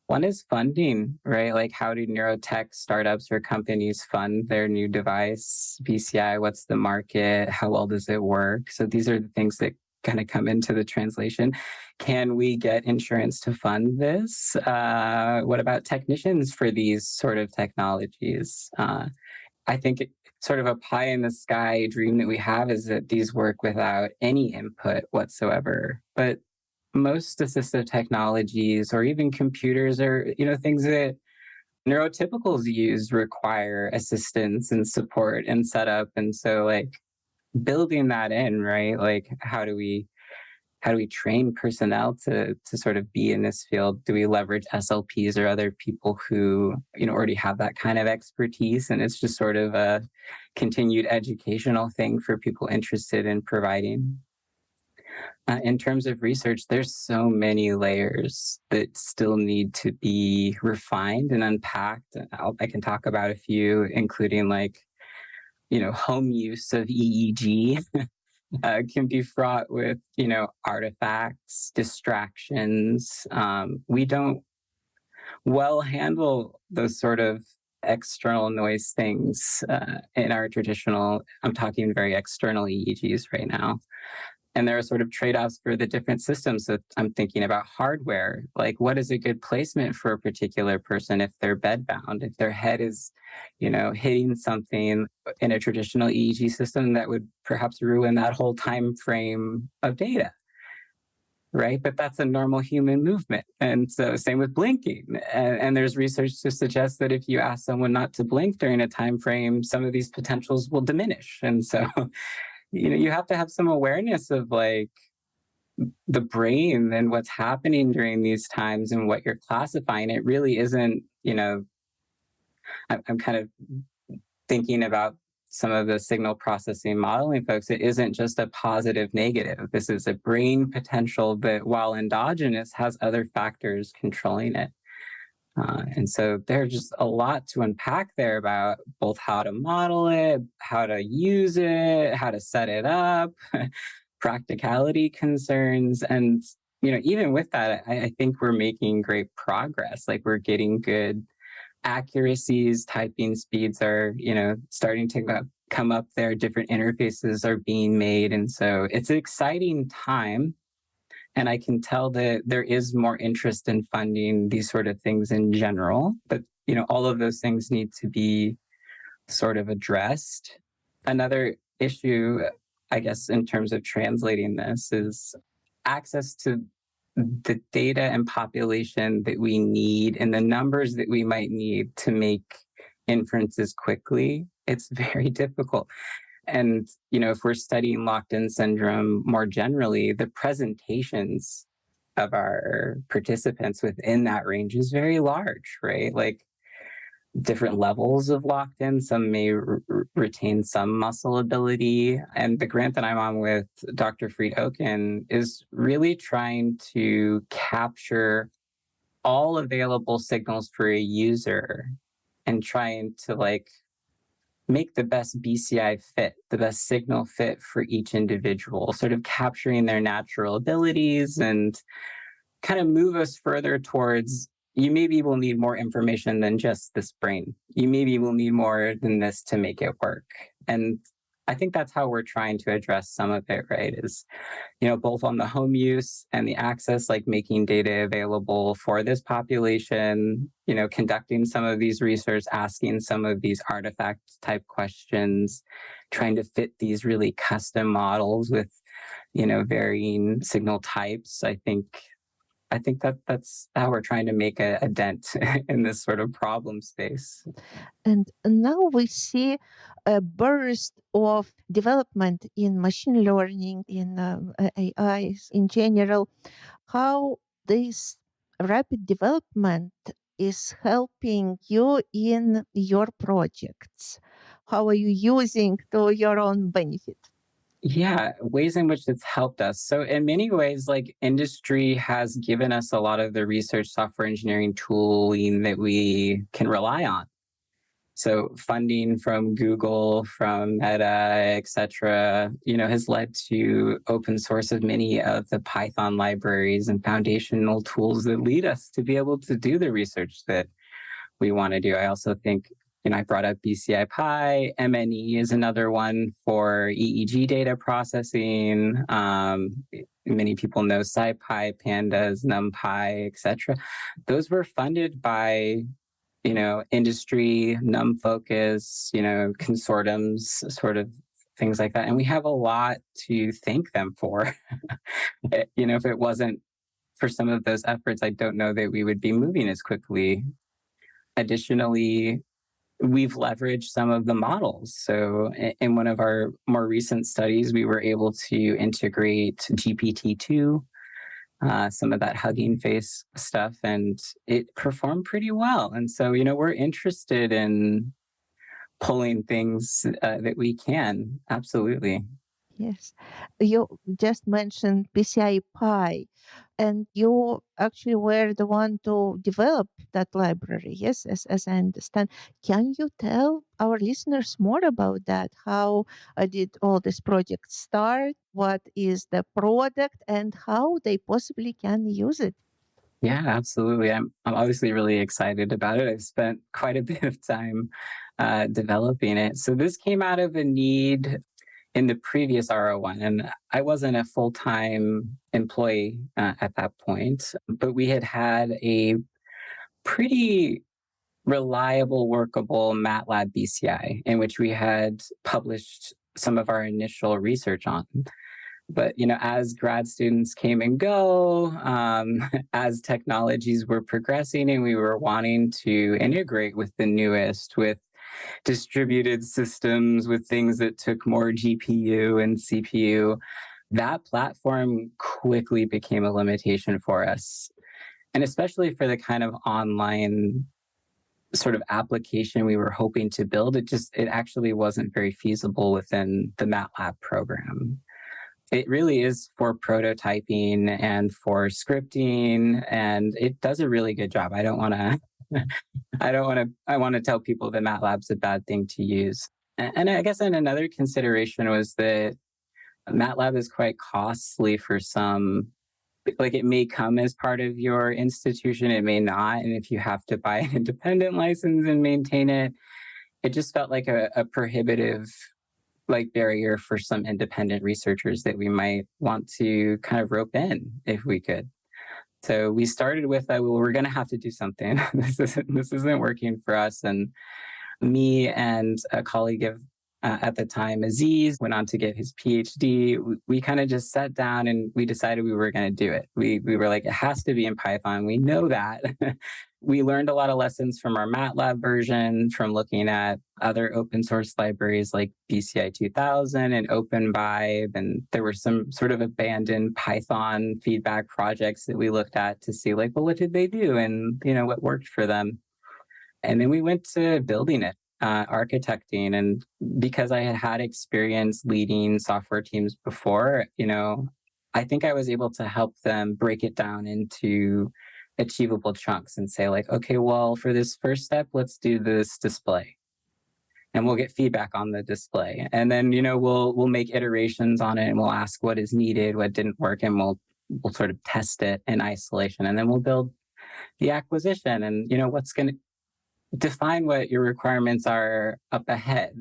One is funding, right? Like, how do neurotech startups or companies fund their new device? BCI, what's the market? How well does it work? So these are the things that kind of come into the translation. Can we get insurance to fund this? What about technicians for these sort of technologies? I think sort of a pie in the sky dream that we have is that these work without any input whatsoever. But most assistive technologies or even computers or things that neurotypicals use require assistance and support and setup. And so like building that in, right? Like how do we train personnel to sort of be in this field? Do we leverage SLPs or other people who already have that kind of expertise? And it's just sort of a continued educational thing for people interested in providing. In terms of research, there's so many layers that still need to be refined and unpacked. I can talk about a few, including home use of EEG can be fraught with, artifacts, distractions. We don't well handle those sort of external noise things in our traditional, I'm talking very external EEGs right now. And there are sort of trade-offs for the different systems. So I'm thinking about hardware, like what is a good placement for a particular person if they're bedbound, if their head is, hitting something in a traditional EEG system that would perhaps ruin that whole time frame of data, right? But that's a normal human movement. And so same with blinking. And there's research to suggest that if you ask someone not to blink during a time frame, some of these potentials will diminish. And so you have to have some awareness of like the brain and what's happening during these times and what you're classifying. It really isn't, I'm kind of thinking about some of the signal processing modeling folks. It isn't just a positive negative. This is a brain potential that while endogenous has other factors controlling it. And so there's just a lot to unpack there about both how to model it, how to use it, how to set it up, practicality concerns. And, even with that, I think we're making great progress. Like we're getting good accuracies, typing speeds are, starting to come up there, different interfaces are being made. And so it's an exciting time. And I can tell that there is more interest in funding these sort of things in general, but all of those things need to be sort of addressed. Another issue, I guess, in terms of translating this is access to the data and population that we need and the numbers that we might need to make inferences quickly. It's very difficult. And, if we're studying locked-in syndrome more generally, the presentations of our participants within that range is very large, right? Like different levels of locked in. Some may retain some muscle ability. And the grant that I'm on with Dr. Fried Oken is really trying to capture all available signals for a user and trying to make the best BCI fit, the best signal fit for each individual, sort of capturing their natural abilities and kind of move us further towards you maybe will need more information than just this brain. You maybe will need more than this to make it work. And I think that's how we're trying to address some of it, right? Is, both on the home use and the access, like making data available for this population, conducting some of these research, asking some of these artifact type questions, trying to fit these really custom models with, varying signal types. I think that's how we're trying to make a dent in this sort of problem space. And now we see a burst of development in machine learning, in AI in general. How this rapid development is helping you in your projects? How are you using to your own benefit? Yeah, ways in which it's helped us. So in many ways, industry has given us a lot of the research software engineering tooling that we can rely on. So funding from Google, from Meta, et cetera, has led to open source of many of the Python libraries and foundational tools that lead us to be able to do the research that we want to do. I also think I brought up BCI Pi. MNE is another one for EEG data processing. Many people know SciPy, Pandas, NumPy, etc. Those were funded by, industry, NumFocus, consortiums, sort of things like that. And we have a lot to thank them for. If it wasn't for some of those efforts, I don't know that we would be moving as quickly. Additionally, we've leveraged some of the models. So in one of our more recent studies, we were able to integrate GPT-2, some of that Hugging Face stuff, and it performed pretty well. And so, we're interested in pulling things that we can. Absolutely. Yes. You just mentioned PCI Pi, and you actually were the one to develop that library, yes, as I understand. Can you tell our listeners more about that? How did all this project start? What is the product and how they possibly can use it? Yeah, absolutely. I'm obviously really excited about it. I've spent quite a bit of time developing it. So this came out of a need in the previous RO1, and I wasn't a full-time employee at that point, but we had a pretty reliable, workable MATLAB BCI in which we had published some of our initial research on. But, as grad students came and go, as technologies were progressing and we were wanting to integrate with the newest, with distributed systems, with things that took more GPU and CPU, that platform quickly became a limitation for us. And especially for the kind of online sort of application we were hoping to build, it actually wasn't very feasible within the MATLAB program. It really is for prototyping and for scripting, and it does a really good job. I want to tell people that MATLAB's a bad thing to use. And I guess another consideration was that MATLAB is quite costly for some. It may come as part of your institution, it may not. And if you have to buy an independent license and maintain it, it just felt like a prohibitive barrier for some independent researchers that we might want to kind of rope in if we could. So we started with, we're going to have to do something. This isn't working for us. And me and a colleague of at the time, Aziz, went on to get his PhD. We kind of just sat down and we decided we were going to do it. We were like, it has to be in Python. We know that. We learned a lot of lessons from our MATLAB version, from looking at other open source libraries like BCI 2000 and OpenVibe. And there were some sort of abandoned Python feedback projects that we looked at to see what did they do and, what worked for them. And then we went to building it, architecting. And because I had had experience leading software teams before, I think I was able to help them break it down into achievable chunks and say like, okay, well, for this first step, let's do this display. And we'll get feedback on the display. And then, we'll make iterations on it and we'll ask what is needed, what didn't work, and we'll sort of test it in isolation. And then we'll build the acquisition and, what's going to define what your requirements are up ahead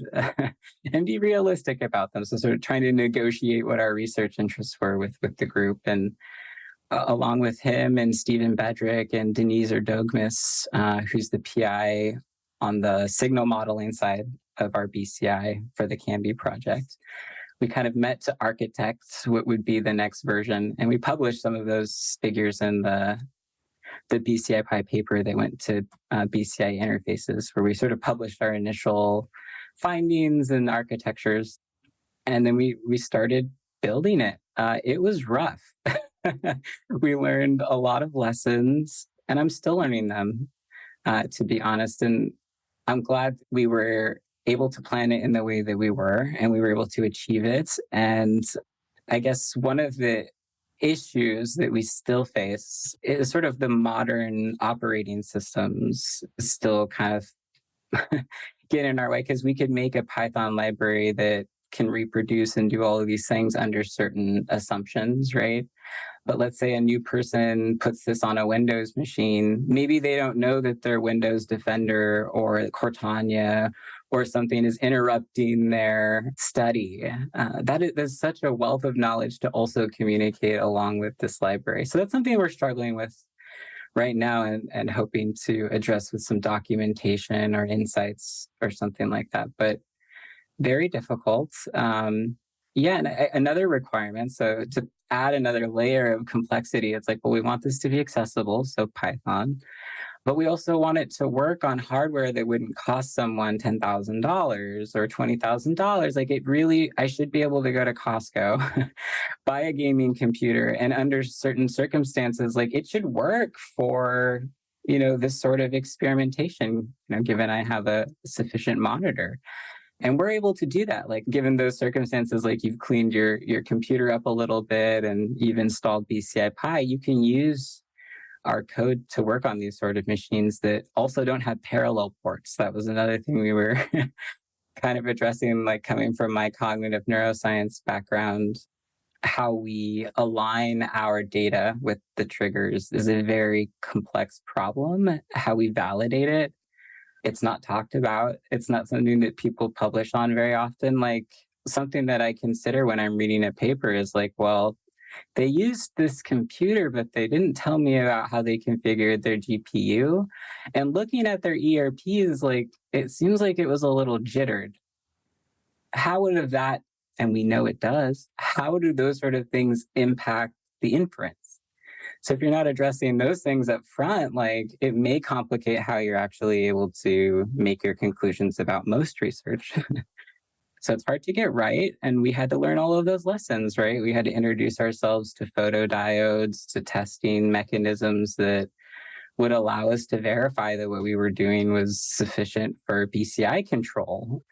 and be realistic about them. So sort of trying to negotiate what our research interests were with the group. And along with him and Stephen Bedrick and Denise Erdogmis, who's the PI on the signal modeling side of our BCI for the CANBI project, we kind of met to architect what would be the next version. And we published some of those figures in the BCI Pi paper that went to BCI interfaces, where we sort of published our initial findings and architectures. And then we started building it. It was rough. We learned a lot of lessons, and I'm still learning them, to be honest. And I'm glad we were able to plan it in the way that we were, and we were able to achieve it. And I guess one of the issues that we still face is sort of the modern operating systems still kind of get in our way, because we could make a Python library that can reproduce and do all of these things under certain assumptions, right? But let's say a new person puts this on a Windows machine. Maybe they don't know that their Windows Defender or Cortana or something is interrupting their study. There's such a wealth of knowledge to also communicate along with this library. So that's something we're struggling with right now and hoping to address with some documentation or insights or something like that. But very difficult. And another requirement, so to add another layer of complexity, it's like, well, we want this to be accessible, so Python, but we also want it to work on hardware that wouldn't cost someone $10,000 or $20,000. Like I should be able to go to Costco, buy a gaming computer, and under certain circumstances, like it should work for, this sort of experimentation, given I have a sufficient monitor. And we're able to do that, like given those circumstances, like you've cleaned your computer up a little bit and you've installed BCI Pi, you can use our code to work on these sort of machines that also don't have parallel ports. That was another thing we were kind of addressing, like coming from my cognitive neuroscience background. How we align our data with the triggers is a very complex problem. How we validate it, it's not talked about. It's not something that people publish on very often. Like something that I consider when I'm reading a paper is like, well, they used this computer, but they didn't tell me about how they configured their GPU. And looking at their ERPs, like it seems like it was a little jittered. How would that, and we know it does, how do those sort of things impact the inference? So if you're not addressing those things up front, like it may complicate how you're actually able to make your conclusions about most research. So it's hard to get right. And we had to learn all of those lessons, right? We had to introduce ourselves to photodiodes, to testing mechanisms that would allow us to verify that what we were doing was sufficient for BCI control,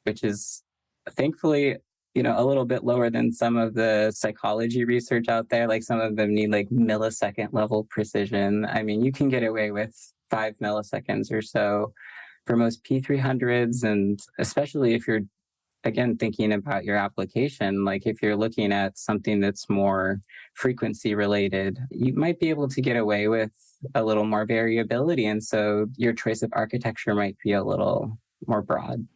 which is thankfully, a little bit lower than some of the psychology research out there. Like some of them need like millisecond level precision. I mean, you can get away with 5 milliseconds or so for most P300s. And especially if you're, again, thinking about your application, like if you're looking at something that's more frequency related, you might be able to get away with a little more variability. And so your choice of architecture might be a little more broad.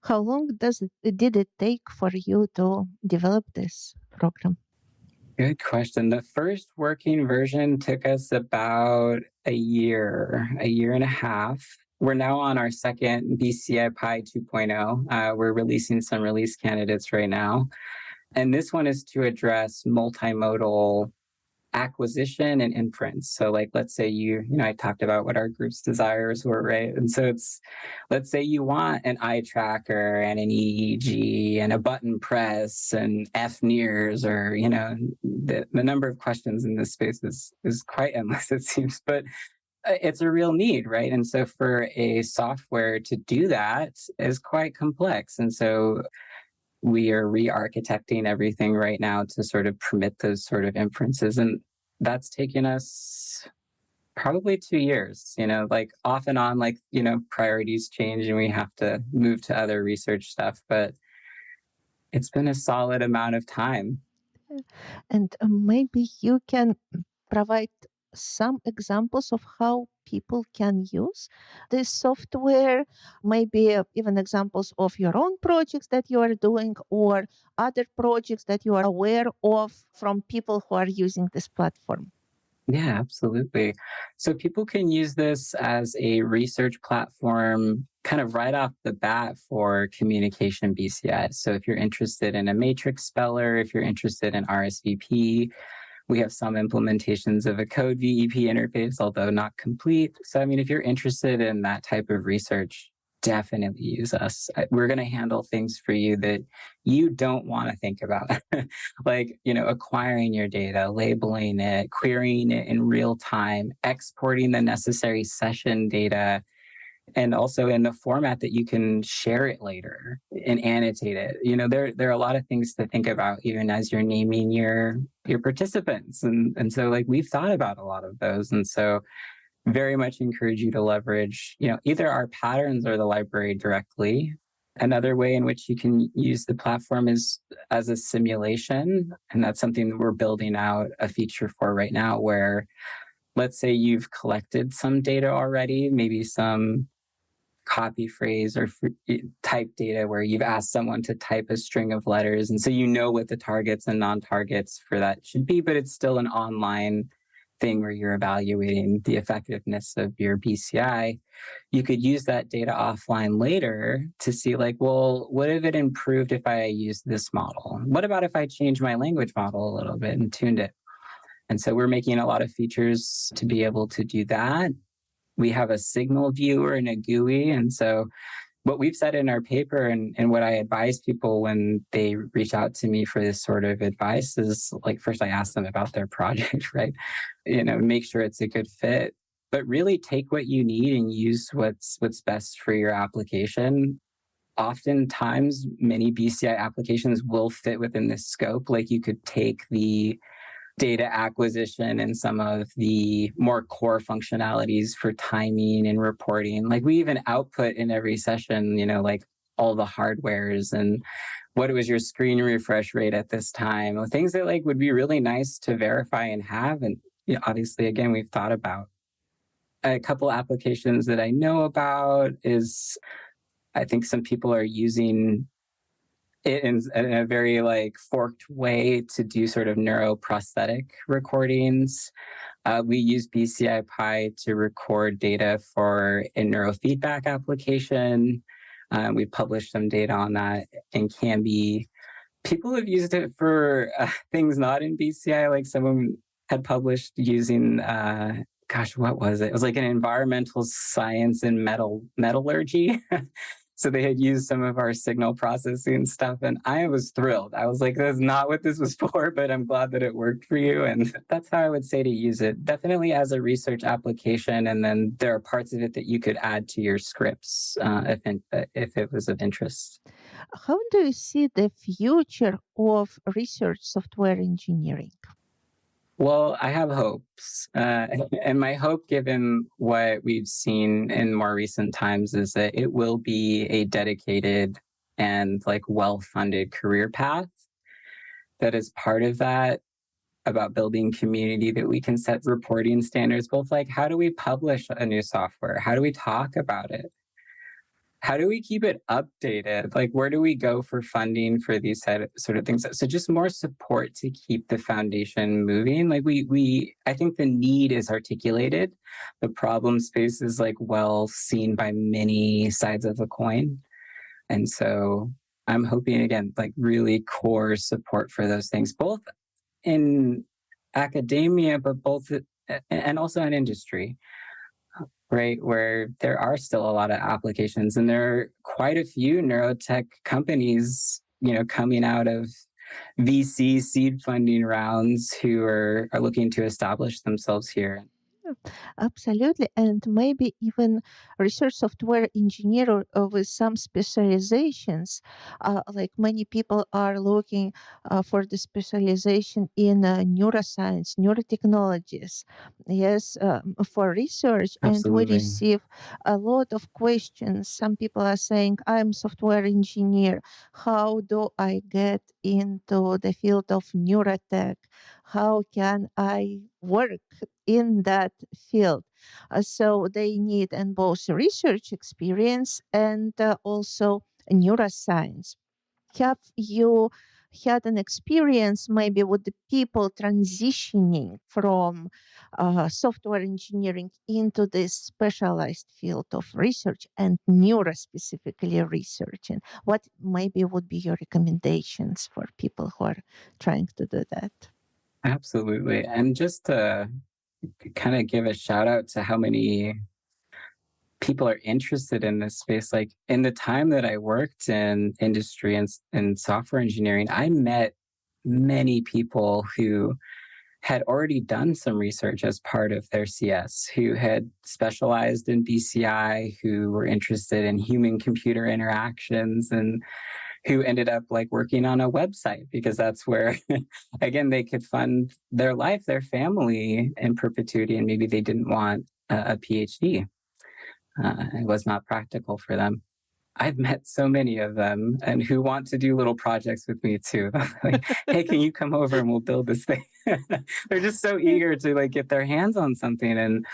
How long did it take for you to develop this program? Good question. The first working version took us about a year and a half. We're now on our second BCI Pi 2.0. We're releasing some release candidates right now. And this one is to address multimodal acquisition and inference. So like, let's say I talked about what our group's desires were, right? And so let's say you want an eye tracker and an EEG and a button press and FNIRS, or, the number of questions in this space is quite endless, it seems. But it's a real need, right? And so for a software to do that is quite complex. And so we are re-architecting everything right now to sort of permit those sort of inferences. And that's taken us probably 2 years, like off and on, like, priorities change and we have to move to other research stuff, but it's been a solid amount of time. And maybe you can provide some examples of how people can use this software, maybe even examples of your own projects that you are doing or other projects that you are aware of from people who are using this platform. Yeah, absolutely. So people can use this as a research platform kind of right off the bat for communication BCIs. So if you're interested in a matrix speller, if you're interested in RSVP, we have some implementations of a code VEP interface, although not complete. So, I mean, if you're interested in that type of research, definitely use us. We're going to handle things for you that you don't want to think about, like, acquiring your data, labeling it, querying it in real time, exporting the necessary session data, and also in the format that you can share it later and annotate it. There are a lot of things to think about, even as you're naming your participants. And so like we've thought about a lot of those. And so very much encourage you to leverage, either our patterns or the library directly. Another way in which you can use the platform is as a simulation. And that's something that we're building out a feature for right now, where let's say you've collected some data already, maybe some copy phrase or type data where you've asked someone to type a string of letters. And so what the targets and non-targets for that should be, but it's still an online thing where you're evaluating the effectiveness of your BCI. You could use that data offline later to see like, well, what if it improved if I used this model? What about if I changed my language model a little bit and tuned it? And so we're making a lot of features to be able to do that. We have a signal viewer and a GUI. And so what we've said in our paper and what I advise people when they reach out to me for this sort of advice is like, first I ask them about their project, right? Make sure it's a good fit, but really take what you need and use what's best for your application. Oftentimes, many BCI applications will fit within this scope. Like you could take the data acquisition and some of the more core functionalities for timing and reporting. Like we even output in every session, like all the hardwares and what was your screen refresh rate at this time, things that like would be really nice to verify and have. And obviously, again, we've thought about a couple applications that I know about is I think some people are using it in a very like forked way to do sort of neuroprosthetic recordings. We use BCI Pi to record data for a neurofeedback application. We've published some data on that and can be. People have used it for things not in BCI, like someone had published using, what was it? It was like an environmental science and metallurgy. So they had used some of our signal processing stuff, and I was thrilled. I was like, that's not what this was for, but I'm glad that it worked for you. And that's how I would say to use it. Definitely as a research application, and then there are parts of it that you could add to your scripts if it was of interest. How do you see the future of research software engineering? Well, I have hopes. And my hope, given what we've seen in more recent times, is that it will be a dedicated and like well-funded career path that is part of that, about building community that we can set reporting standards, both like how do we publish a new software? How do we talk about it? How do we keep it updated? Like, where do we go for funding for these sort of things? So just more support to keep the foundation moving. Like I think the need is articulated. The problem space is like well seen by many sides of the coin. And so I'm hoping, again, like really core support for those things, both in academia, but and also in industry. Right, where there are still a lot of applications, and there are quite a few neurotech companies, coming out of VC seed funding rounds who are looking to establish themselves here. Absolutely. And maybe even research software engineer with some specializations. Like many people are looking for the specialization in neuroscience, neurotechnologies. Yes, for research. And we Absolutely. receive a lot of questions. Some people are saying, I'm software engineer. How do I get into the field of neurotech? How can I work in that field? So they need and both research experience and also neuroscience. Have you had an experience maybe with the people transitioning from software engineering into this specialized field of research and neuro specifically research? And what maybe would be your recommendations for people who are trying to do that? Absolutely. And just to kind of give a shout out to how many people are interested in this space. Like in the time that I worked in industry and software engineering, I met many people who had already done some research as part of their CS, who had specialized in BCI, who were interested in human computer interactions, and who ended up like working on a website because that's where, again, they could fund their life, their family in perpetuity, and maybe they didn't want a PhD. It was not practical for them. I've met so many of them and who want to do little projects with me too. Like, hey, can you come over and we'll build this thing? They're just so eager to like get their hands on something. And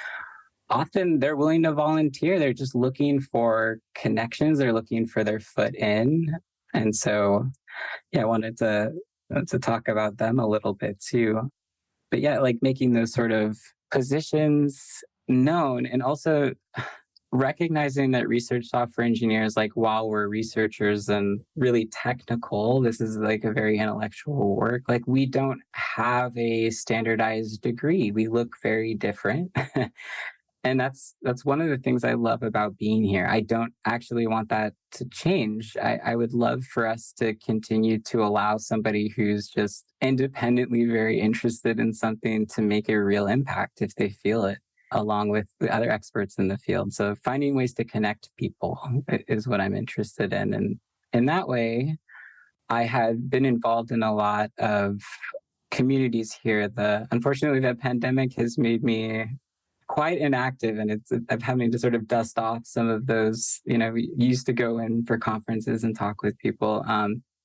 often they're willing to volunteer. They're just looking for connections. They're looking for their foot in. And so, yeah, I wanted to talk about them a little bit too. But yeah, like making those sort of positions known and also recognizing that research software engineers, like while we're researchers and really technical, this is like a very intellectual work. Like we don't have a standardized degree. We look very different. And that's one of the things I love about being here. I don't actually want that to change. I would love for us to continue to allow somebody who's just independently very interested in something to make a real impact if they feel it, along with the other experts in the field. So finding ways to connect people is what I'm interested in. And in that way, I had been involved in a lot of communities here. Unfortunately, the pandemic has made me quite inactive, and I'm having to sort of dust off some of those. We used to go in for conferences and talk with people.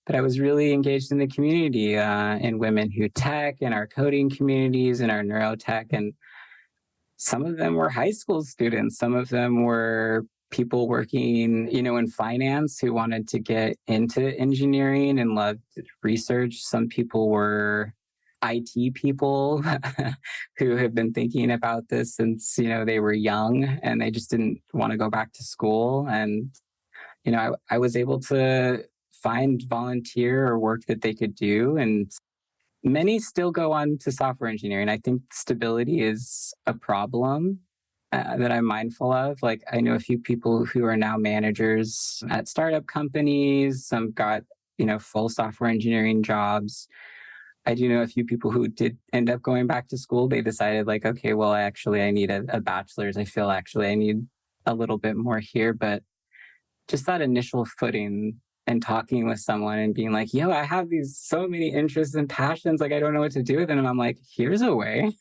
But I was really engaged in the community, in women who tech, in our coding communities, in our neurotech, and some of them were high school students. Some of them were people working, in finance who wanted to get into engineering and loved research. Some people were IT people who have been thinking about this since, they were young and they just didn't want to go back to school. And, I was able to find volunteer or work that they could do. And many still go on to software engineering. I think stability is a problem that I'm mindful of. Like, I know a few people who are now managers at startup companies. Some got, full software engineering jobs. I do know a few people who did end up going back to school. They decided, like, okay, well, actually, I need a bachelor's. I feel actually I need a little bit more here. But just that initial footing and talking with someone and being like, yo, I have these so many interests and passions, like I don't know what to do with them. And I'm like, here's a way.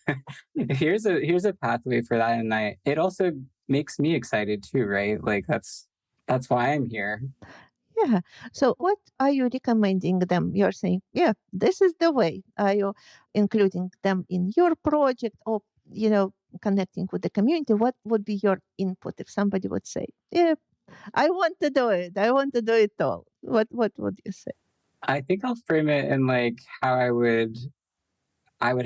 here's a pathway for that. And it also makes me excited too, right? Like that's why I'm here. Yeah. So, what are you recommending them? You're saying, yeah, this is the way. Are you including them in your project or, connecting with the community? What would be your input if somebody would say, yeah, I want to do it. I want to do it all. What would you say? I think I'll frame it in like how I would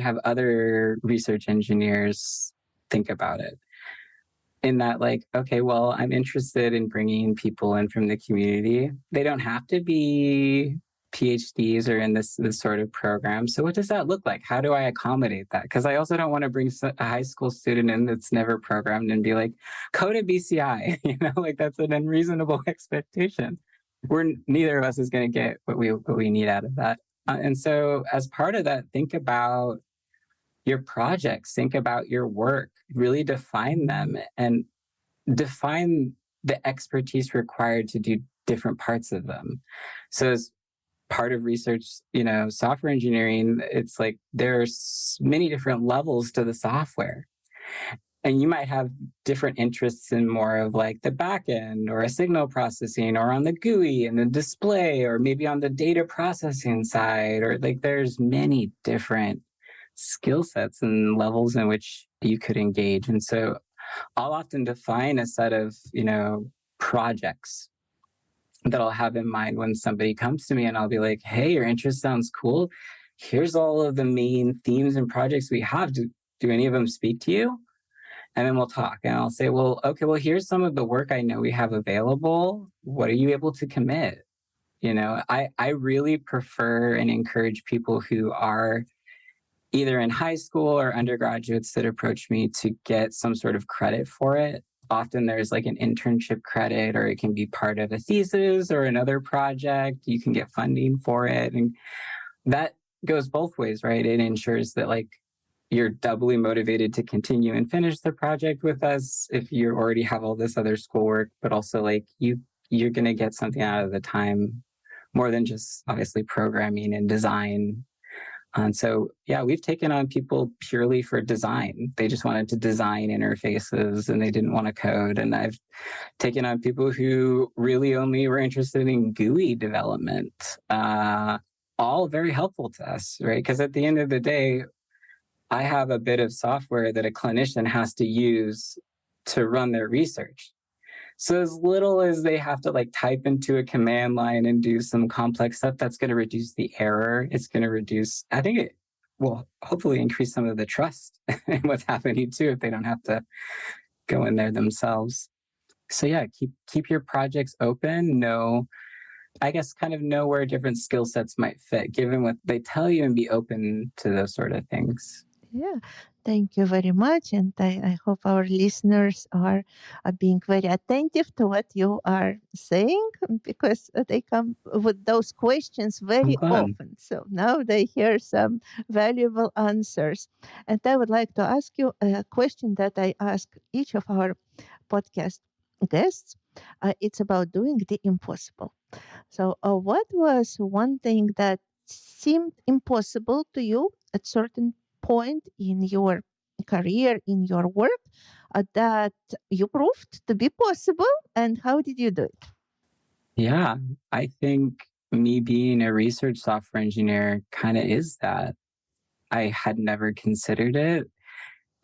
have other research engineers think about it. In that, like, okay, well, I'm interested in bringing people in from the community. They don't have to be PhDs or in this sort of program. So what does that look like? How do I accommodate that? Because I also don't want to bring a high school student in that's never programmed and be like, code a BCI. Like that's an unreasonable expectation. Neither of us is going to get what we need out of that. And so as part of that, think about your projects, think about your work, really define them, and define the expertise required to do different parts of them. So as part of research, software engineering, it's like there's many different levels to the software. And you might have different interests in more of like the back end or a signal processing or on the GUI and the display, or maybe on the data processing side, or like there's many different skill sets and levels in which you could engage. And so I'll often define a set of, projects that I'll have in mind when somebody comes to me, and I'll be like, hey, your interest sounds cool. Here's all of the main themes and projects we have. Do any of them speak to you? And then we'll talk, and I'll say, well, okay, well, here's some of the work I know we have available. What are you able to commit? I really prefer and encourage people who are either in high school or undergraduates that approach me to get some sort of credit for it. Often there's like an internship credit, or it can be part of a thesis or another project. You can get funding for it. And that goes both ways, right? It ensures that like you're doubly motivated to continue and finish the project with us if you already have all this other schoolwork, but also like you're going to get something out of the time more than just obviously programming and design. And so, yeah, we've taken on people purely for design. They just wanted to design interfaces and they didn't want to code. And I've taken on people who really only were interested in GUI development. All very helpful to us, right? Because at the end of the day, I have a bit of software that a clinician has to use to run their research. So as little as they have to like type into a command line and do some complex stuff, that's going to reduce the error. It's going to reduce, I think it will hopefully increase some of the trust in what's happening too, if they don't have to go in there themselves. So yeah, keep your projects open. I guess kind of know where different skill sets might fit, given what they tell you, and be open to those sort of things. Yeah, thank you very much. And I hope our listeners are being very attentive to what you are saying, because they come with those questions I'm very glad. often. So now they hear some valuable answers. And I would like to ask you a question that I ask each of our podcast guests. It's about doing the impossible. So, what was one thing that seemed impossible to you at certain point in your career, in your work, that you proved to be possible, and how did you do it? Yeah, I think me being a research software engineer kind of is that. I had never considered it.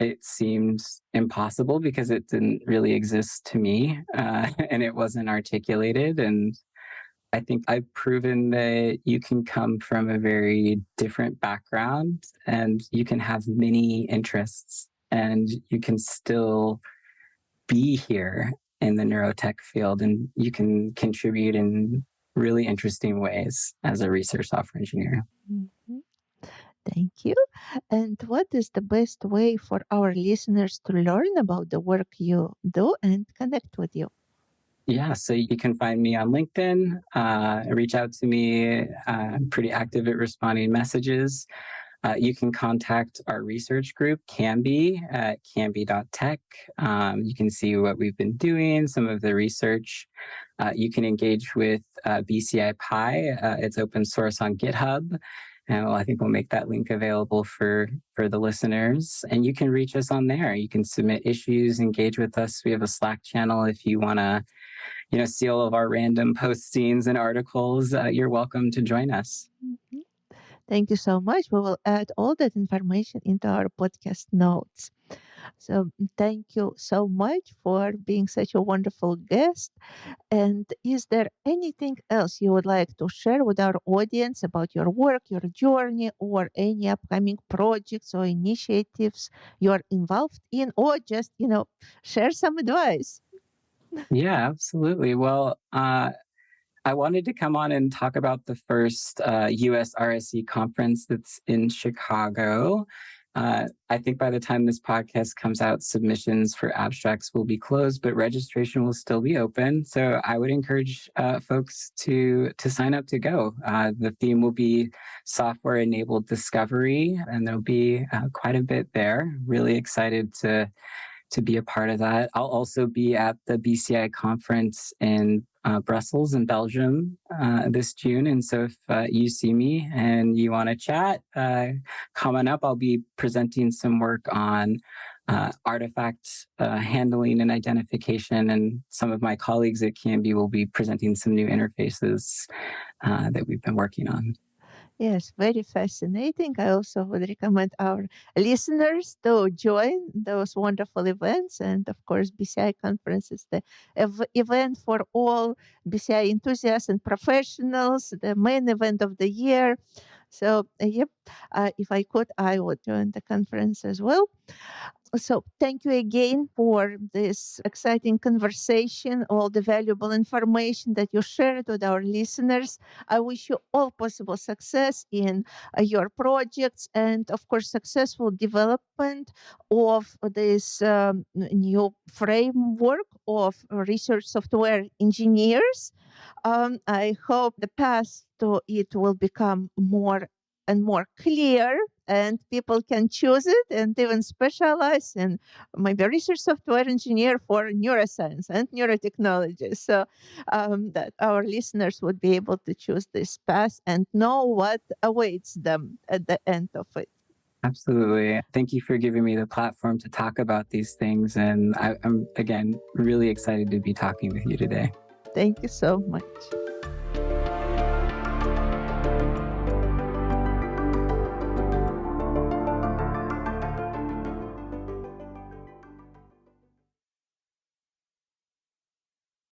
It seems impossible because it didn't really exist to me, and it wasn't articulated. And I think I've proven that you can come from a very different background and you can have many interests, and you can still be here in the neurotech field, and you can contribute in really interesting ways as a research software engineer. Mhm. Thank you. And what is the best way for our listeners to learn about the work you do and connect with you? Yeah, so you can find me on LinkedIn, reach out to me. I'm pretty active at responding messages. You can contact our research group, Canby, at canby.tech. You can see what we've been doing, some of the research. You can engage with BCI Pi. It's open source on GitHub. And I think we'll make that link available for the listeners. And you can reach us on there. You can submit issues, engage with us. We have a Slack channel if you want to see all of our random postings and articles. You're welcome to join us. Mhm. Thank you so much. We will add all that information into our podcast notes. So, thank you so much for being such a wonderful guest. And is there anything else you would like to share with our audience about your work, your journey, or any upcoming projects or initiatives you're involved in, or just, share some advice? Yeah, absolutely. Well, I wanted to come on and talk about the first US-RSE conference that's in Chicago. I think by the time this podcast comes out, submissions for abstracts will be closed, but registration will still be open. So I would encourage folks to sign up to go. The theme will be software-enabled discovery, and there'll be quite a bit there. Really excited to be a part of that. I'll also be at the BCI conference in Brussels in Belgium this June. And so if you see me and you want to chat, come on up. I'll be presenting some work on artifact handling and identification. And some of my colleagues at Canby will be presenting some new interfaces that we've been working on. Yes, very fascinating. I also would recommend our listeners to join those wonderful events. And of course, BCI conference is the event for all BCI enthusiasts and professionals, the main event of the year. So, yep, if I could, I would join the conference as well. So thank you again for this exciting conversation, all the valuable information that you shared with our listeners. I wish you all possible success in your projects and, of course, successful development of this new framework of research software engineers. I hope the path to it will become more and more clear and people can choose it and even specialize in maybe research software engineer for neuroscience and neurotechnology. So that our listeners would be able to choose this path and know what awaits them at the end of it. Absolutely. Thank you for giving me the platform to talk about these things. And I'm, again, really excited to be talking with you today. Thank you so much.